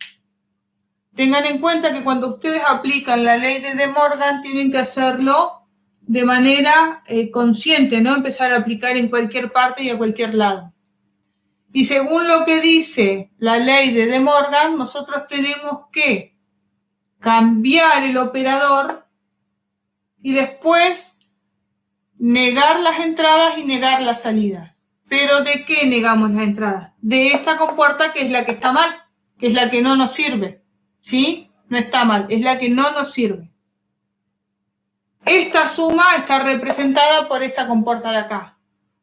Tengan en cuenta que cuando ustedes aplican la ley de De Morgan, tienen que hacerlo de manera consciente, no empezar a aplicar en cualquier parte y a cualquier lado. Y según lo que dice la ley de De Morgan, nosotros tenemos que cambiar el operador y después negar las entradas y negar las salidas. ¿Pero de qué negamos las entradas? De esta compuerta que es la que está mal, que es la que no nos sirve. ¿Sí? No está mal, es la que no nos sirve. Esta suma está representada por esta compuerta de acá.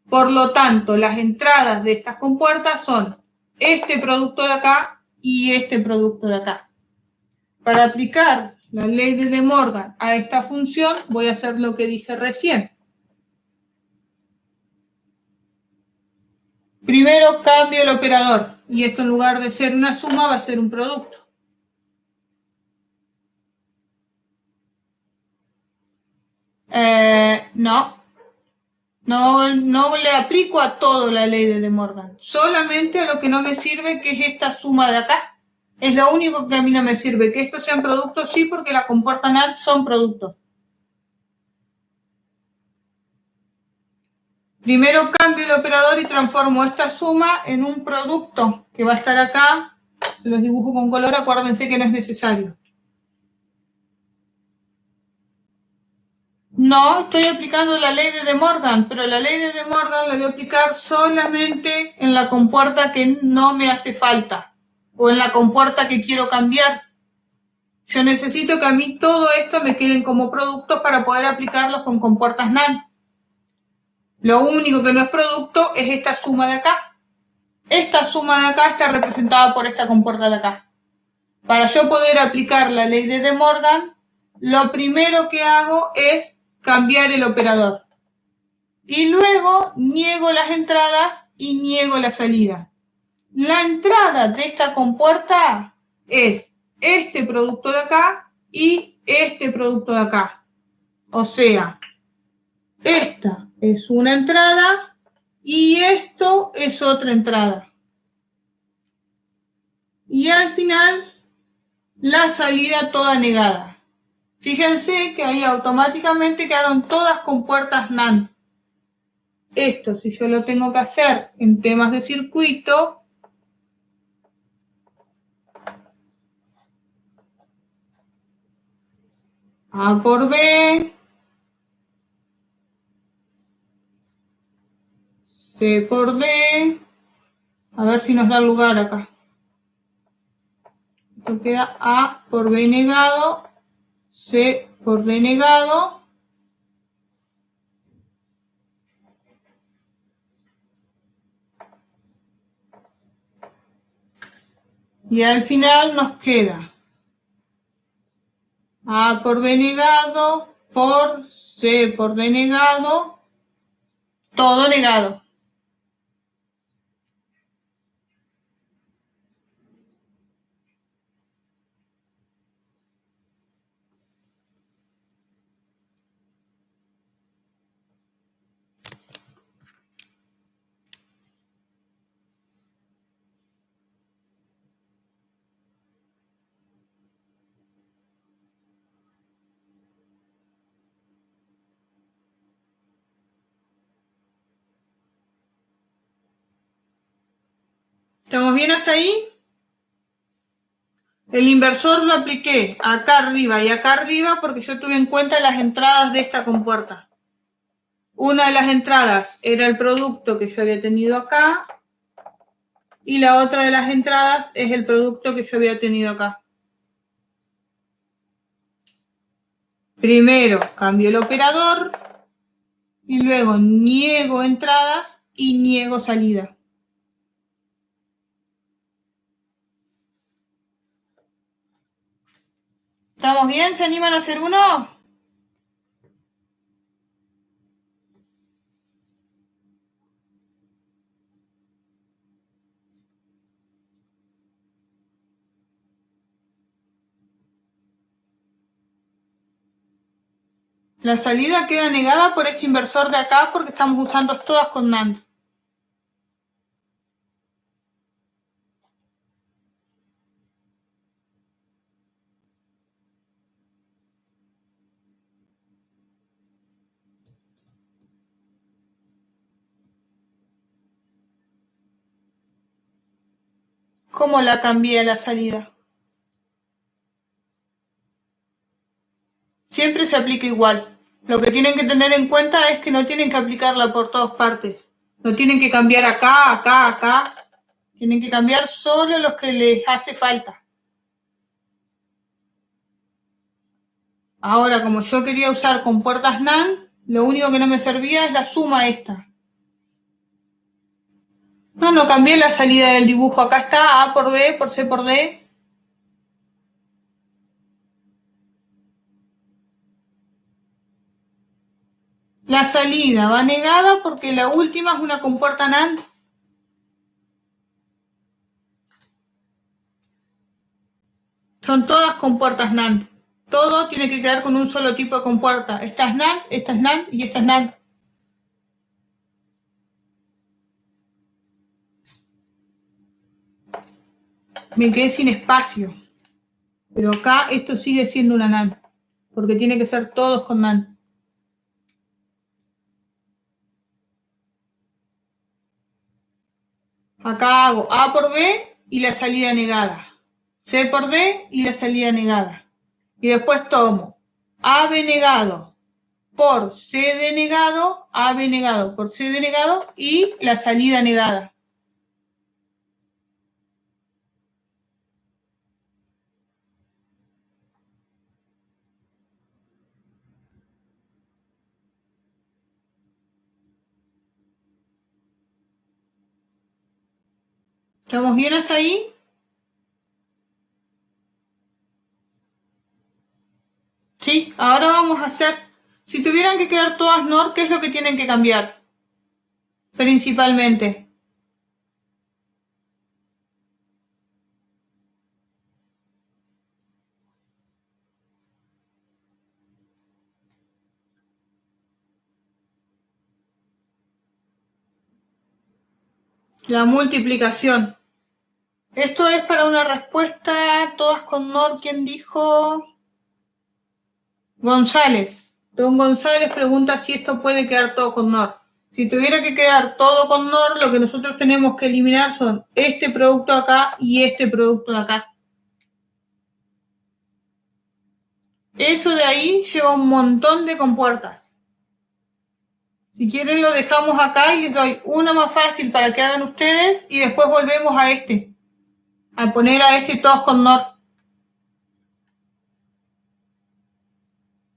Por lo tanto, las entradas de estas compuertas son este producto de acá y este producto de acá. Para aplicar la ley de De Morgan a esta función, voy a hacer lo que dije recién. Primero cambio el operador, y esto en lugar de ser una suma va a ser un producto. No le aplico a todo la ley de De Morgan, solamente a lo que no me sirve, que es esta suma de acá. Es lo único que a mí no me sirve, que estos sean productos, sí, porque la compuertan AND son productos. Primero cambio el operador y transformo esta suma en un producto que va a estar acá. Los dibujo con color, acuérdense que no es necesario. No, estoy aplicando la ley de De Morgan, pero la ley de De Morgan la voy a aplicar solamente en la compuerta que no me hace falta o en la compuerta que quiero cambiar. Yo necesito que a mí todo esto me queden como productos para poder aplicarlos con compuertas NAND. Lo único que no es producto es esta suma de acá. Esta suma de acá está representada por esta compuerta de acá. Para yo poder aplicar la ley de De Morgan, lo primero que hago es cambiar el operador. Y luego niego las entradas y niego la salida. La entrada de esta compuerta es este producto de acá y este producto de acá. O sea, esta es una entrada y esto es otra entrada. Y al final, la salida toda negada. Fíjense que ahí automáticamente quedaron todas compuertas NAND. Esto, si yo lo tengo que hacer en temas de circuito, A por B, C por D, a ver si nos da lugar acá. Esto queda A por B negado, C por D negado, y al final nos queda A por B negado, por C por D negado, todo negado. ¿Estamos bien hasta ahí? El inversor lo apliqué acá arriba y acá arriba porque yo tuve en cuenta las entradas de esta compuerta. Una de las entradas era el producto que yo había tenido acá y la otra de las entradas es el producto que yo había tenido acá. Primero cambio el operador y luego niego entradas y niego salida. ¿Estamos bien? ¿Se animan a hacer uno? La salida queda negada por este inversor de acá porque estamos usando todas con NAND. ¿Cómo la cambié la salida? Siempre se aplica igual. Lo que tienen que tener en cuenta es que no tienen que aplicarla por todas partes. No tienen que cambiar acá, acá, acá. Tienen que cambiar solo los que les hace falta. Ahora, como yo quería usar compuertas NAND, lo único que no me servía es la suma esta. No cambié la salida del dibujo. Acá está A por B por C por D. La salida va negada porque la última es una compuerta NAND. Son todas compuertas NAND. Todo tiene que quedar con un solo tipo de compuerta. Esta es NAND, esta es NAND y esta es NAND. Me quedé sin espacio. Pero acá esto sigue siendo una NAND. Porque tiene que ser todos con NAND. Acá hago A por B y la salida negada. C por D y la salida negada. Y después tomo AB negado por CD negado, AB negado por CD negado y la salida negada. ¿Estamos bien hasta ahí? Sí, ahora vamos a hacer, si tuvieran que quedar todas NOR, ¿qué es lo que tienen que cambiar? Principalmente. La multiplicación. Esto es para una respuesta, todas con NOR, ¿quién dijo? González. Don González pregunta si esto puede quedar todo con NOR. Si tuviera que quedar todo con NOR, lo que nosotros tenemos que eliminar son este producto acá y este producto de acá. Eso de ahí lleva un montón de compuertas. Si quieren lo dejamos acá y les doy una más fácil para que hagan ustedes y después volvemos a este. A poner a este todos con NOR.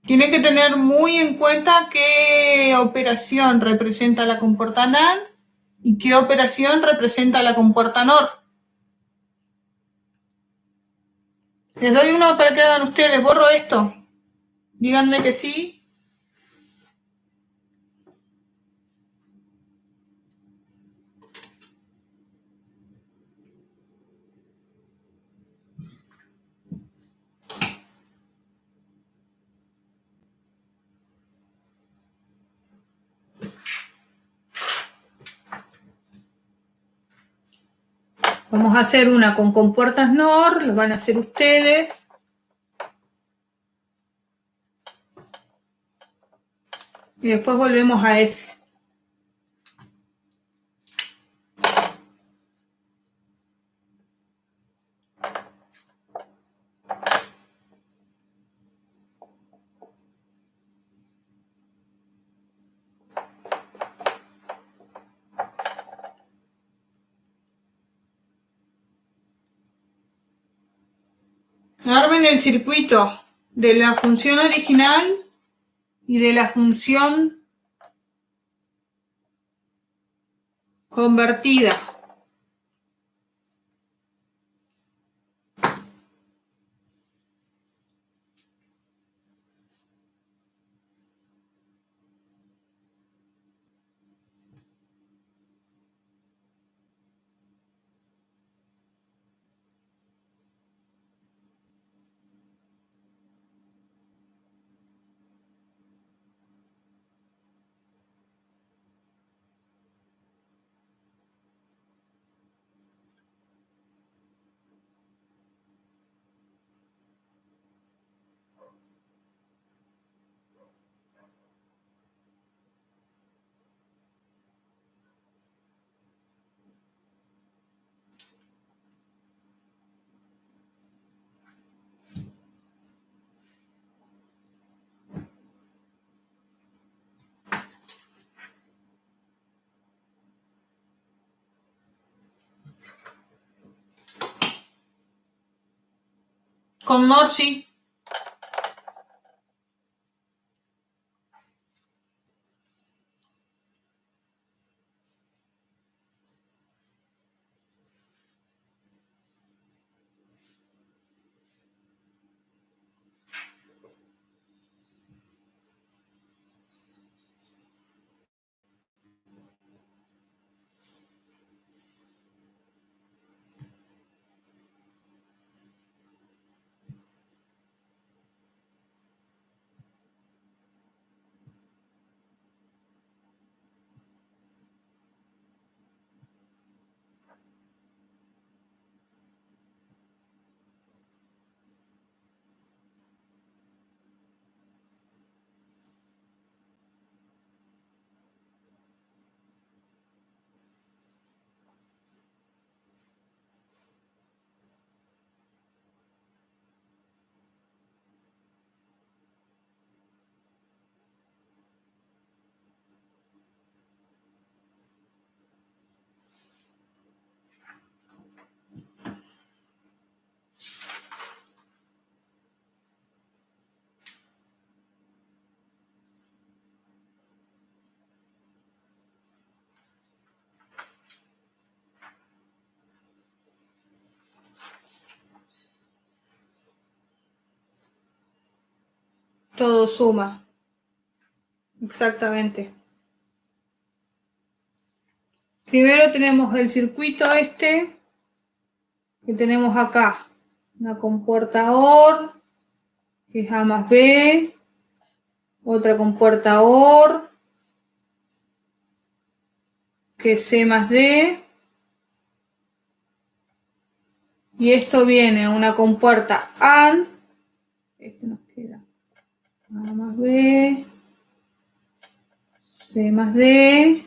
Tienen que tener muy en cuenta qué operación representa la compuerta NAND y qué operación representa la compuerta NOR. Les doy uno para que hagan ustedes. Borro esto. Díganme que sí. Vamos a hacer una con compuertas NOR. Lo van a hacer ustedes. Y después volvemos a ese. Armen el circuito de la función original y de la función convertida. Con NOR sí. Todo suma. Exactamente. Primero tenemos el circuito este que tenemos acá. Una compuerta OR, que es A más B. Otra compuerta OR, que es C más D. Y esto viene una compuerta AND. Este nos queda A más B, C más D.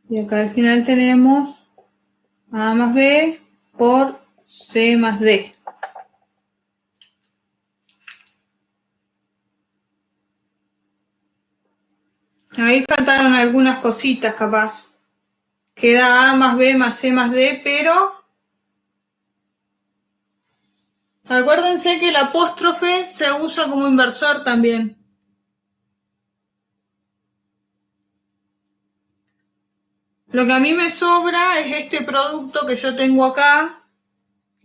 Y acá al final tenemos A más B por C más D. Ahí faltaron algunas cositas capaz. Queda A más B más C más D, pero acuérdense que el apóstrofe se usa como inversor también. Lo que a mí me sobra es este producto que yo tengo acá.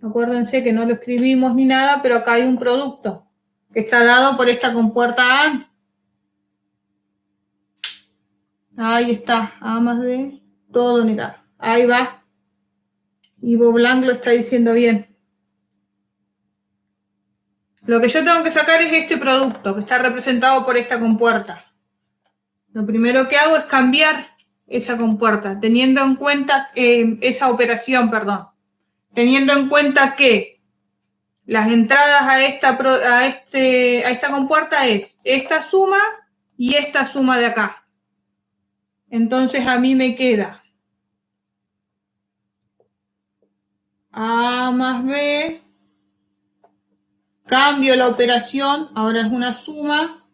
Acuérdense que no lo escribimos ni nada, pero acá hay un producto que está dado por esta compuerta AND. Ahí está, A más B, todo negado. Ahí va. Ivo Blanc lo está diciendo bien. Lo que yo tengo que sacar es este producto que está representado por esta compuerta. Lo primero que hago es cambiar esa compuerta, teniendo en cuenta esa operación, perdón. Teniendo en cuenta que las entradas a esta compuerta es esta suma y esta suma de acá. Entonces a mí me queda A más B, cambio la operación, ahora es una suma,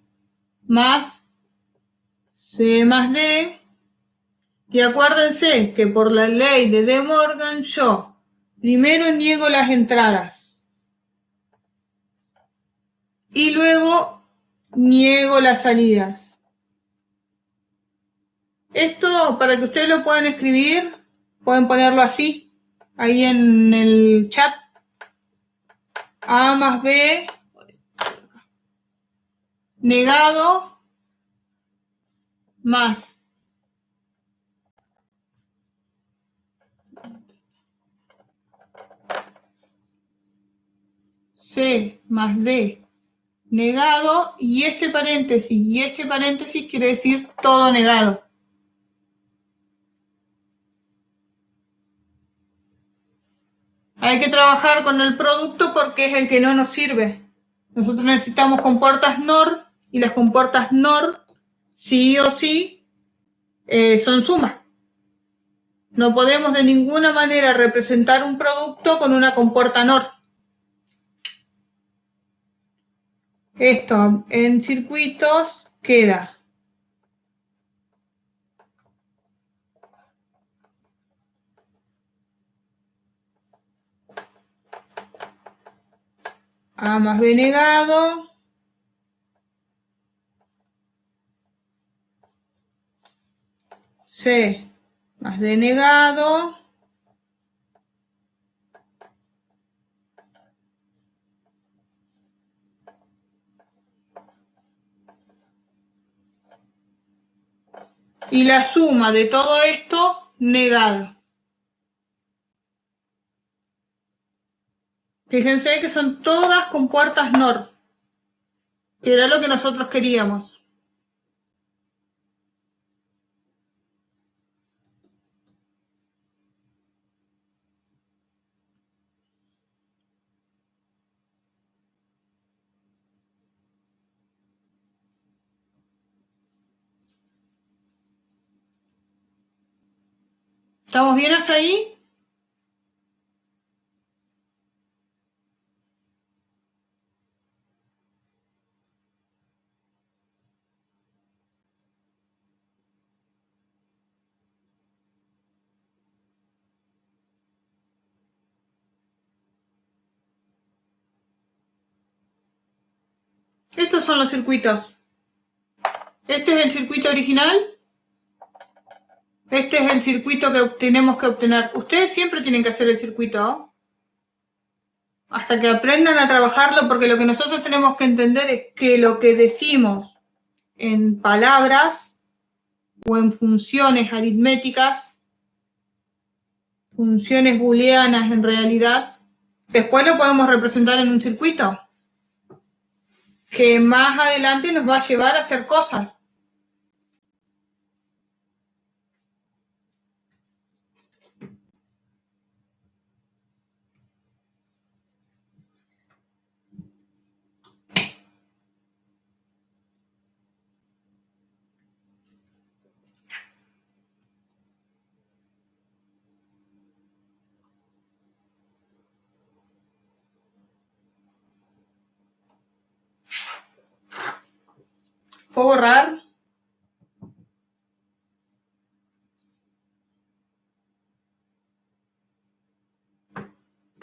más C más D, y acuérdense que por la ley de De Morgan yo primero niego las entradas y luego niego las salidas. Esto, para que ustedes lo puedan escribir, pueden ponerlo así, ahí en el chat. A más B negado más C más D negado, y este paréntesis quiere decir todo negado. Hay que trabajar con el producto porque es el que no nos sirve. Nosotros necesitamos compuertas NOR, y las compuertas NOR sí o sí son sumas. No podemos de ninguna manera representar un producto con una compuerta NOR. Esto en circuitos queda A más B negado. C más D negado. Y la suma de todo esto negado. Fíjense que son todas compuertas NOR, que era lo que nosotros queríamos. ¿Estamos bien hasta ahí? Estos son los circuitos. Este es el circuito original. Este es el circuito que tenemos que obtener. Ustedes siempre tienen que hacer el circuito, ¿no? Hasta que aprendan a trabajarlo, porque lo que nosotros tenemos que entender es que lo que decimos en palabras o en funciones aritméticas, funciones booleanas en realidad, después lo podemos representar en un circuito que más adelante nos va a llevar a hacer cosas. ¿Puedo borrar?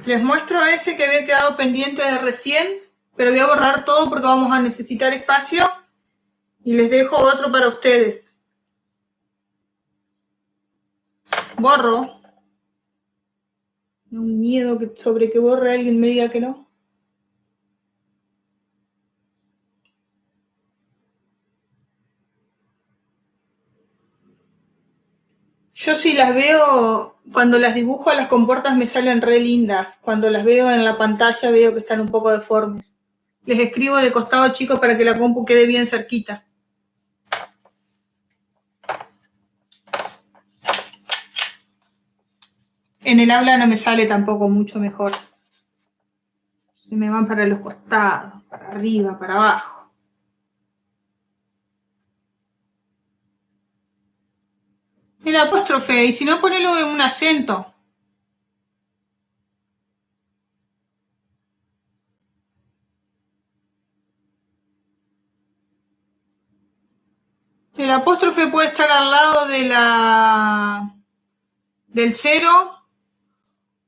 Les muestro ese que había quedado pendiente de recién, pero voy a borrar todo porque vamos a necesitar espacio y les dejo otro para ustedes. Borro. Un miedo sobre que borre alguien me diga que no. Yo sí las veo, cuando las dibujo a las compuertas me salen re lindas. Cuando las veo en la pantalla veo que están un poco deformes. Les escribo de costado chico para que la compu quede bien cerquita. En el aula no me sale tampoco mucho mejor. Se me van para los costados, para arriba, para abajo. El apóstrofe, y si no ponelo en un acento. El apóstrofe puede estar al lado de del cero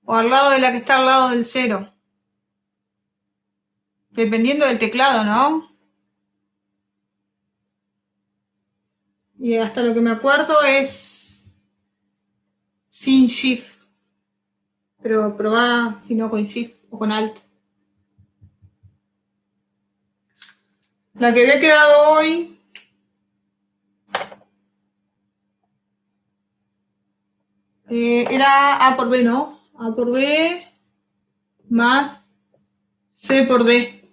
o al lado de la que está al lado del cero. Dependiendo del teclado, ¿no? Y hasta lo que me acuerdo es sin shift. Pero probá si no con shift o con alt. La que había quedado hoy era A por B, ¿no? A por B más C por D.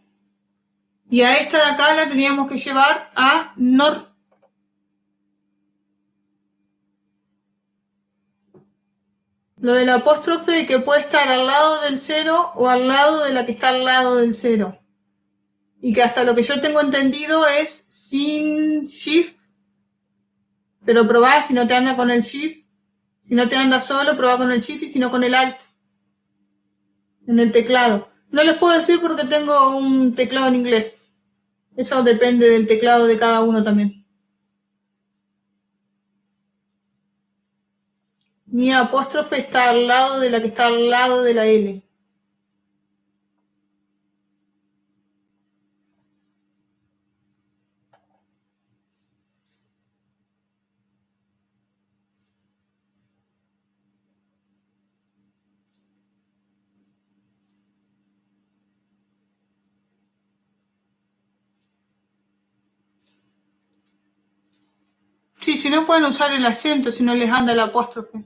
Y a esta de acá la teníamos que llevar a NOR. Lo del apóstrofe que puede estar al lado del cero o al lado de la que está al lado del cero. Y que hasta lo que yo tengo entendido es sin shift. Pero probá si no te anda con el shift. Si no te anda solo, probá con el shift y si no con el alt. En el teclado. No les puedo decir porque tengo un teclado en inglés. Eso depende del teclado de cada uno también. Mi apóstrofe está al lado de la que está al lado de la L. Sí, si no pueden usar el acento, si no les anda el apóstrofe.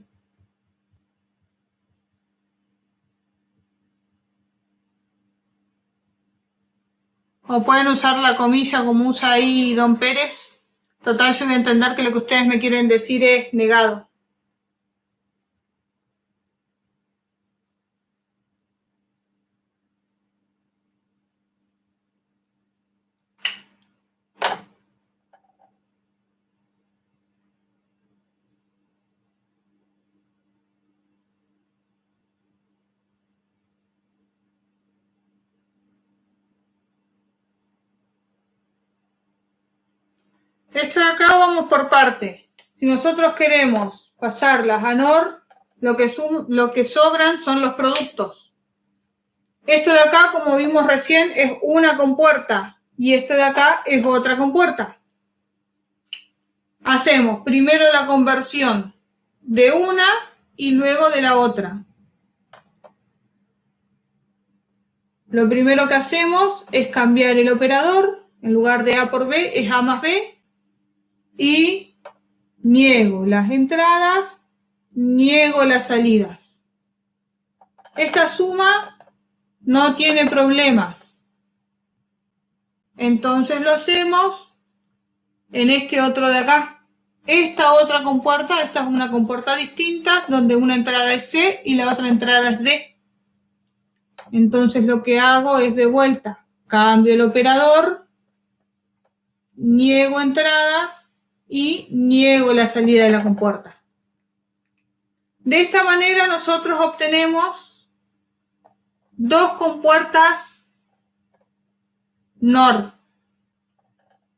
O pueden usar la comilla como usa ahí Don Pérez. Total, yo voy a entender que lo que ustedes me quieren decir es negado. Esto de acá vamos por parte. Si nosotros queremos pasarlas a NOR, lo que sobran son los productos. Esto de acá, como vimos recién, es una compuerta y esto de acá es otra compuerta. Hacemos primero la conversión de una y luego de la otra. Lo primero que hacemos es cambiar el operador. En lugar de A por B es A más B. Y niego las entradas, niego las salidas. Esta suma no tiene problemas. Entonces lo hacemos en este otro de acá. Esta otra compuerta, esta es una compuerta distinta, donde una entrada es C y la otra entrada es D. Entonces lo que hago es de vuelta, cambio el operador, niego entradas y niego la salida de la compuerta. De esta manera nosotros obtenemos dos compuertas NOR,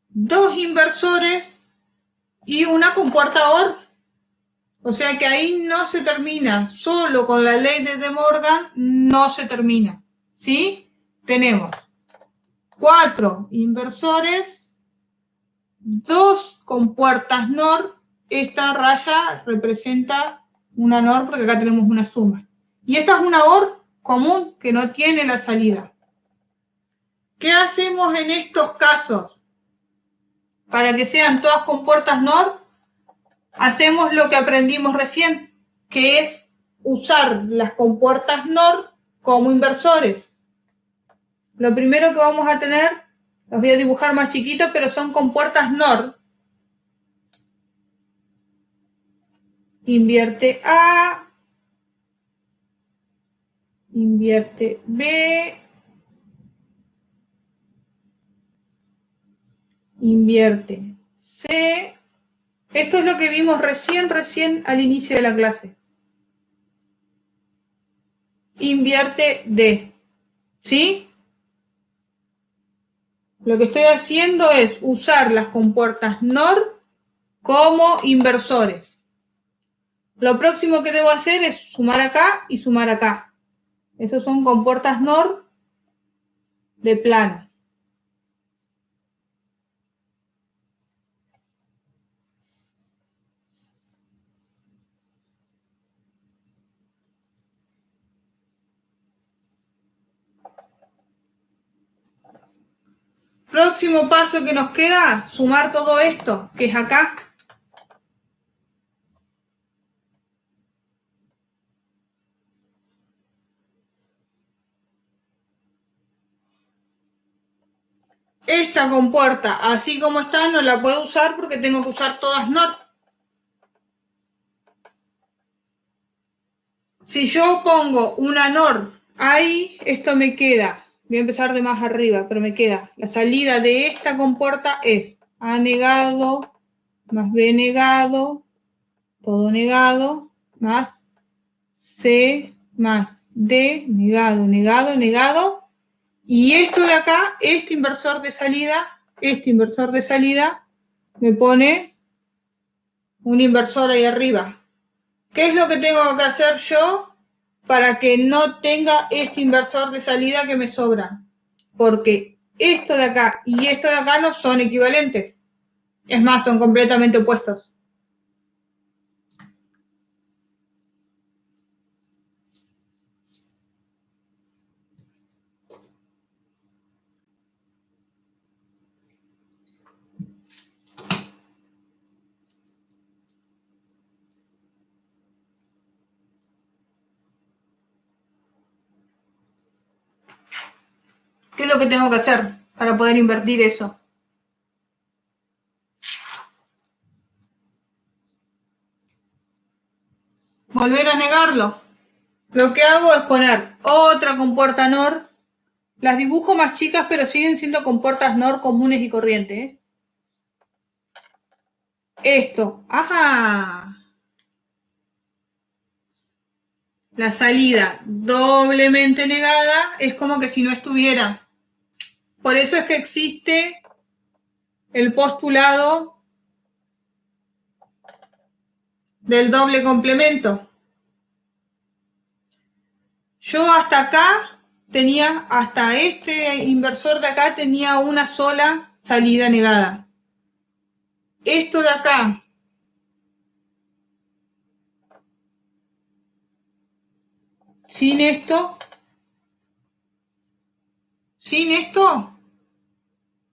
dos inversores y una compuerta OR. O sea que ahí no se termina, solo con la ley de De Morgan no se termina, ¿sí? Tenemos 4 inversores, 2 compuertas NOR, esta raya representa una NOR porque acá tenemos una suma. Y esta es una OR común que no tiene la salida. ¿Qué hacemos en estos casos? Para que sean todas compuertas NOR, hacemos lo que aprendimos recién, que es usar las compuertas NOR como inversores. Lo primero que vamos a tener, los voy a dibujar más chiquitos, pero son compuertas NOR. Invierte A, invierte B, invierte C. Esto es lo que vimos recién al inicio de la clase. Invierte D, ¿sí? Lo que estoy haciendo es usar las compuertas NOR como inversores. Lo próximo que debo hacer es sumar acá y sumar acá. Esos son compuertas NOR de plano. Próximo paso que nos queda, sumar todo esto, que es acá. Esta compuerta, así como está, no la puedo usar porque tengo que usar todas NOR. Si yo pongo una NOR ahí, esto me queda, voy a empezar de más arriba, pero me queda, la salida de esta compuerta es A negado, más B negado, todo negado, más C, más D, negado, negado, negado. Y esto de acá, este inversor de salida, me pone un inversor ahí arriba. ¿Qué es lo que tengo que hacer yo para que no tenga este inversor de salida que me sobra? Porque esto de acá y esto de acá no son equivalentes. Es más, son completamente opuestos. lo que tengo que hacer para poder invertir eso? Volver a negarlo. Lo que hago es poner otra compuerta NOR. Las dibujo más chicas, pero siguen siendo compuertas NOR comunes y corrientes, ¿eh? Esto. ¡Ajá! La salida doblemente negada es como que si no estuviera. Por eso es que existe el postulado del doble complemento. Yo hasta acá tenía, hasta este inversor de acá tenía una sola salida negada. Esto de acá, sin esto,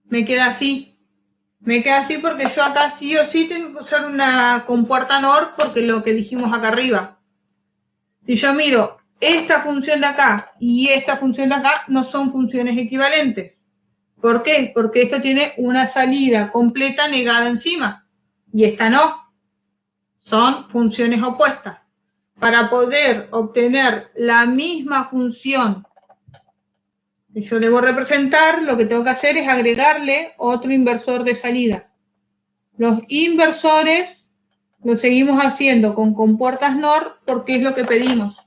me queda así. Me queda así porque yo acá sí o sí tengo que usar una compuerta NOR porque lo que dijimos acá arriba. Si yo miro esta función de acá y esta función de acá, no son funciones equivalentes. ¿Por qué? Porque esto tiene una salida completa negada encima y esta no. Son funciones opuestas. Para poder obtener la misma función que yo debo representar, lo que tengo que hacer es agregarle otro inversor de salida. Los inversores los seguimos haciendo con compuertas NOR porque es lo que pedimos.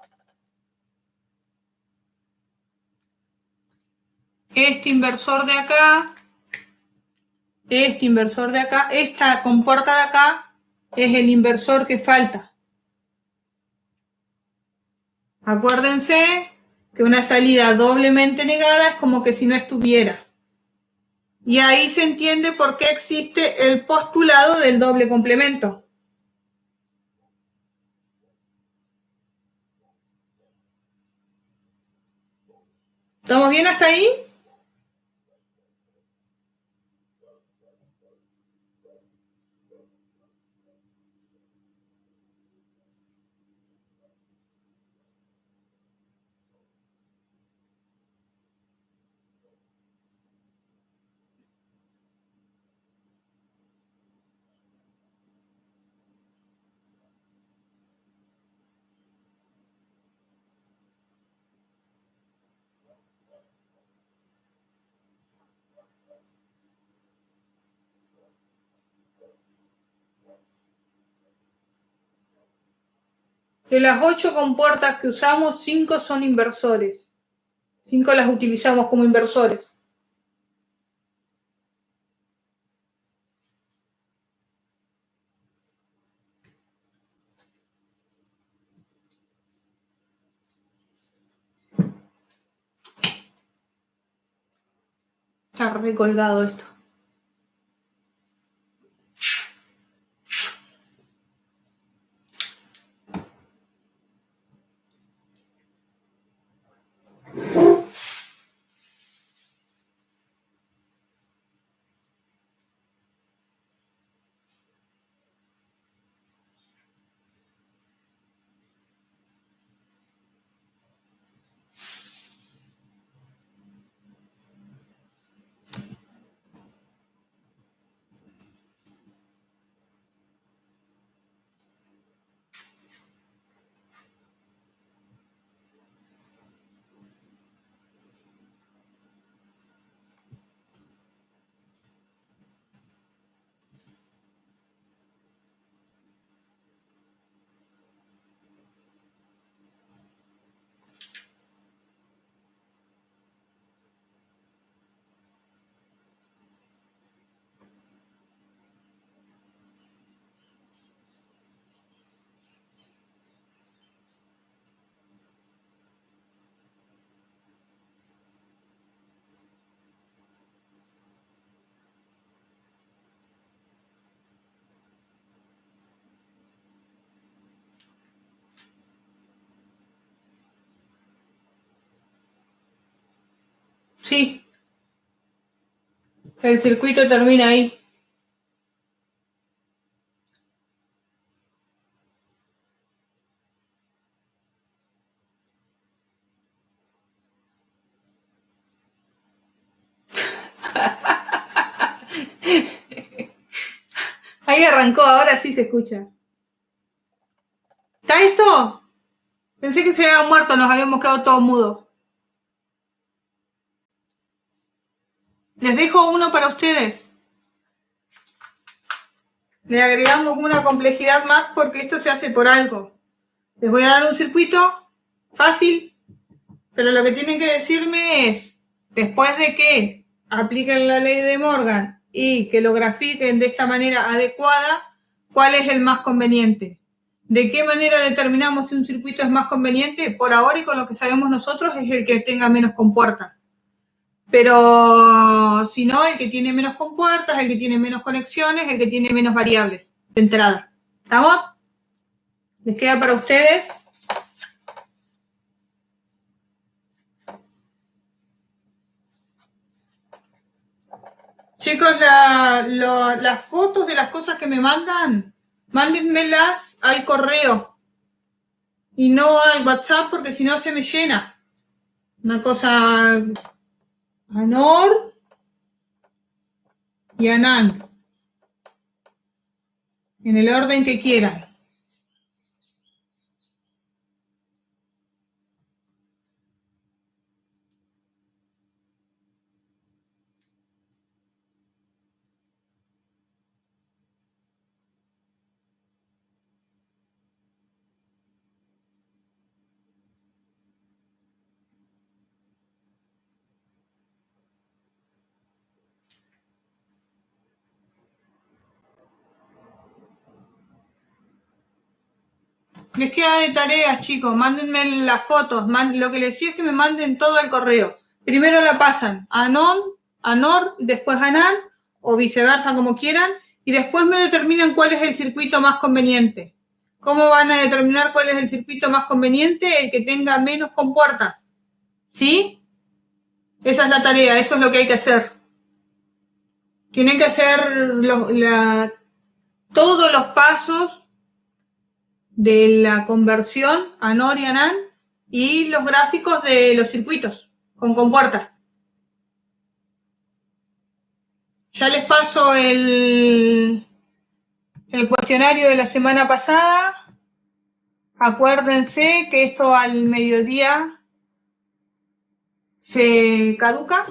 Este inversor de acá, esta compuerta de acá es el inversor que falta. Acuérdense que una salida doblemente negada es como que si no estuviera. Y ahí se entiende por qué existe el postulado del doble complemento. ¿Estamos bien hasta ahí? De las 8 compuertas que usamos, 5 son inversores. 5 las utilizamos como inversores. Está recolgado esto. Sí, el circuito termina ahí. Ahí arrancó, ahora sí se escucha. ¿Está esto? Pensé que se había muerto, nos habíamos quedado todos mudos. Les dejo uno para ustedes. Le agregamos una complejidad más porque esto se hace por algo. Les voy a dar un circuito fácil, pero lo que tienen que decirme es, después de que apliquen la ley de Morgan y que lo grafiquen de esta manera adecuada, ¿cuál es el más conveniente? ¿De qué manera determinamos si un circuito es más conveniente? Por ahora y con lo que sabemos nosotros es el que tenga menos compuertas. Pero si no, el que tiene menos compuertas, el que tiene menos conexiones, el que tiene menos variables de entrada. ¿Estamos? ¿Les queda para ustedes? Chicos, las fotos de las cosas que me mandan, mándenmelas al correo y no al WhatsApp porque si no se me llena. Una cosa Anor y Anand, en el orden que quieran. Les queda de tareas, chicos, mándenme las fotos. Lo que les decía es que me manden todo al correo. Primero la pasan a Anor, después a Anan, o viceversa, como quieran, y después me determinan cuál es el circuito más conveniente. ¿Cómo van a determinar cuál es el circuito más conveniente? El que tenga menos compuertas. ¿Sí? Esa es la tarea, eso es lo que hay que hacer. Tienen que hacer todos los pasos de la conversión a NOR y a NAND y los gráficos de los circuitos con compuertas. Ya les paso el cuestionario de la semana pasada. Acuérdense que esto al mediodía se caduca.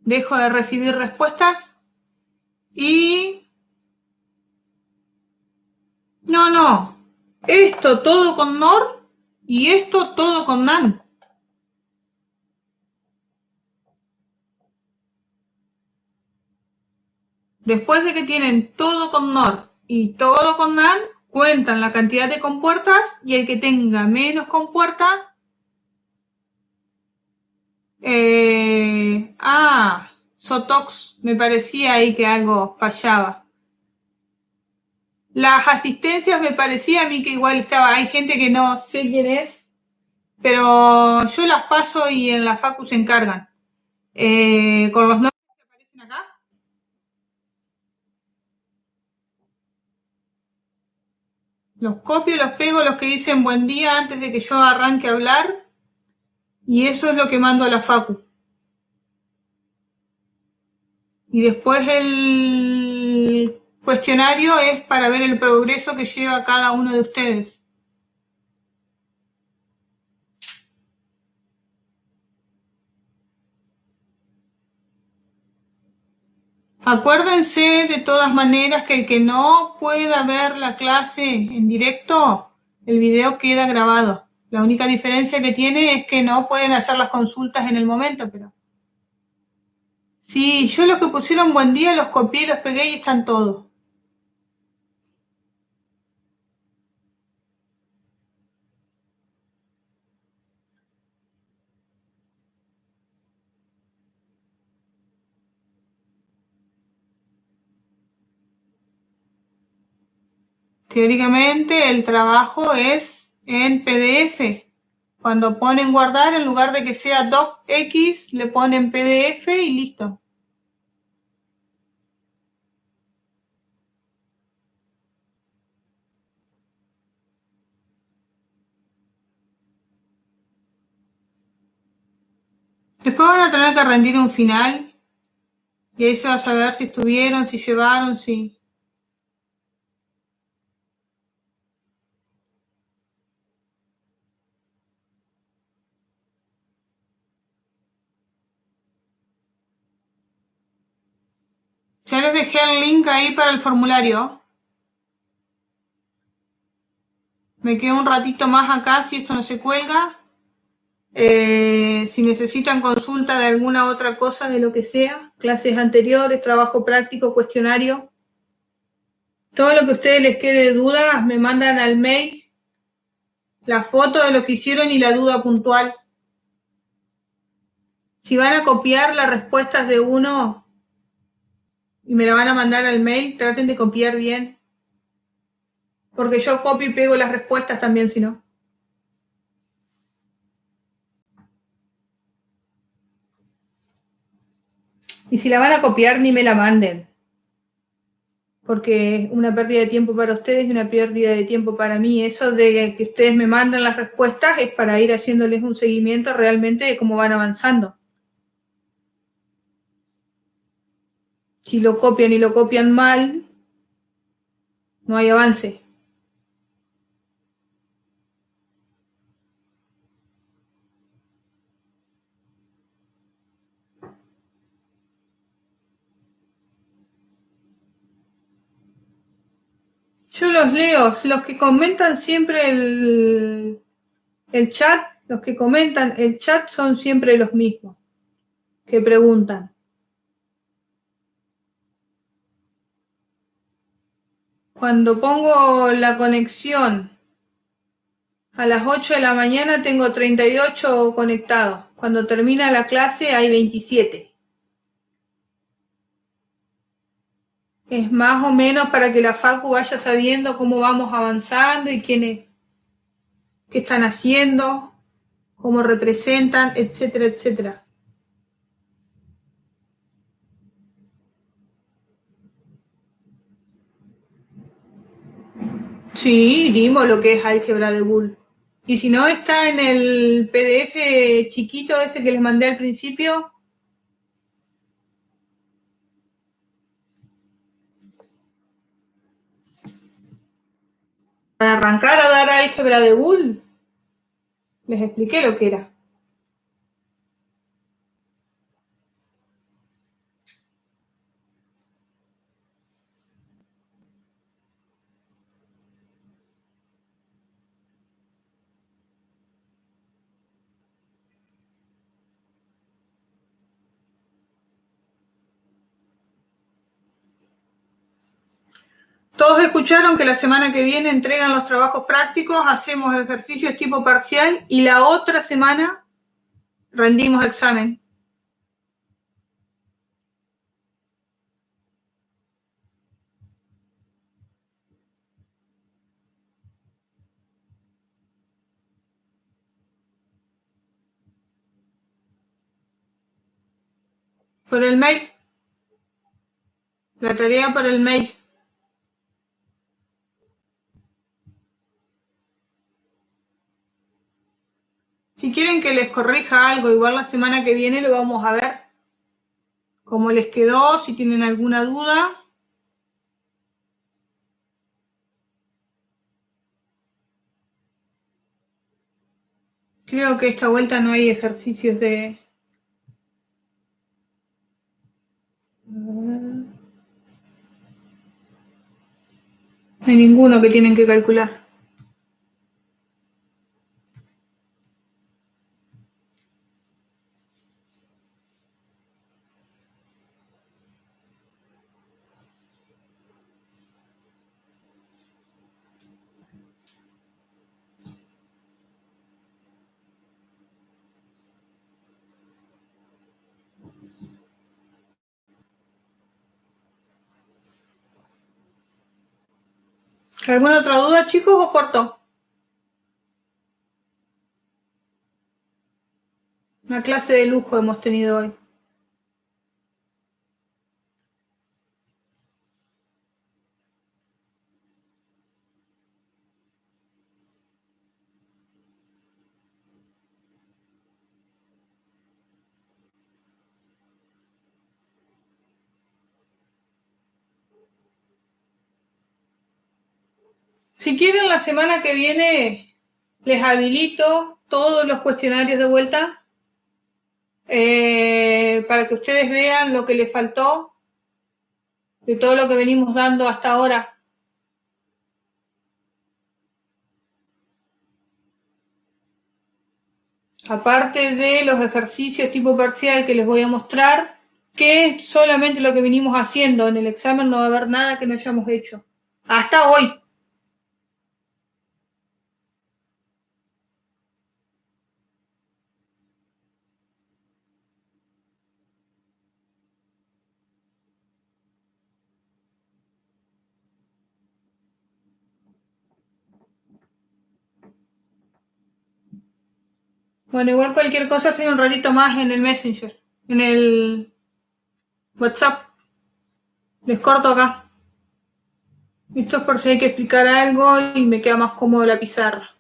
Dejo de recibir respuestas y... No. Esto todo con NOR y esto todo con NAND. Después de que tienen todo con NOR y todo con NAND, cuentan la cantidad de compuertas y el que tenga menos compuertas... Sotox, me parecía ahí que algo fallaba. Las asistencias me parecía a mí que igual estaba, hay gente que no sé quién es, pero yo las paso y en la facu se encargan. Con los nombres que aparecen acá. Los copio, los pego, los que dicen buen día antes de que yo arranque a hablar, y eso es lo que mando a la facu. Y después el cuestionario es para ver el progreso que lleva cada uno de ustedes. Acuérdense de todas maneras que el que no pueda ver la clase en directo, el video queda grabado. La única diferencia que tiene es que no pueden hacer las consultas en el momento, pero... Sí, yo los que pusieron buen día los copié, los pegué y están todos. Teóricamente el trabajo es en PDF. Cuando ponen guardar, en lugar de que sea docx, le ponen PDF y listo. Después van a tener que rendir un final Y ahí se va a saber si estuvieron, si llevaron, si... Ya les dejé el link ahí para el formulario. Me quedo un ratito más acá si esto no se cuelga. Si necesitan consulta de alguna otra cosa, de lo que sea, clases anteriores, trabajo práctico, cuestionario, todo lo que a ustedes les quede dudas, me mandan al mail la foto de lo que hicieron y la duda puntual. Si van a copiar las respuestas de uno y me la van a mandar al mail, traten de copiar bien, porque yo copio y pego las respuestas también, si no. Y si la van a copiar, ni me la manden, porque es una pérdida de tiempo para ustedes y una pérdida de tiempo para mí. Eso de que ustedes me manden las respuestas es para ir haciéndoles un seguimiento realmente de cómo van avanzando. Si lo copian y lo copian mal, no hay avance. Yo los leo, los que comentan siempre el chat, los que comentan el chat son siempre los mismos que preguntan. Cuando pongo la conexión a las 8 de la mañana tengo 38 conectados. Cuando termina la clase hay 27. Es más o menos para que la Facu vaya sabiendo cómo vamos avanzando y quiénes, qué están haciendo, cómo representan, etcétera, etcétera. Sí, dimos lo que es álgebra de Boole. Y si no, está en el PDF chiquito ese que les mandé al principio. Para arrancar a dar álgebra de Boole, les expliqué lo que era. Todos escucharon que la semana que viene entregan los trabajos prácticos, hacemos ejercicios tipo parcial y la otra semana rendimos examen. Por el mail. La tarea por el mail. Si quieren que les corrija algo, igual la semana que viene lo vamos a ver. Cómo les quedó, si tienen alguna duda. Creo que esta vuelta no hay ejercicios de... No hay ninguno que tienen que calcular. ¿Alguna otra duda, chicos, o corto? Una clase de lujo hemos tenido hoy. Si quieren, la semana que viene les habilito todos los cuestionarios de vuelta para que ustedes vean lo que les faltó de todo lo que venimos dando hasta ahora. Aparte de los ejercicios tipo parcial que les voy a mostrar, que es solamente lo que venimos haciendo. En el examen no va a haber nada que no hayamos hecho. Hasta hoy. Bueno, igual cualquier cosa estoy un ratito más en el Messenger, en el WhatsApp. Les corto acá. Esto es por si hay que explicar algo y me queda más cómodo la pizarra.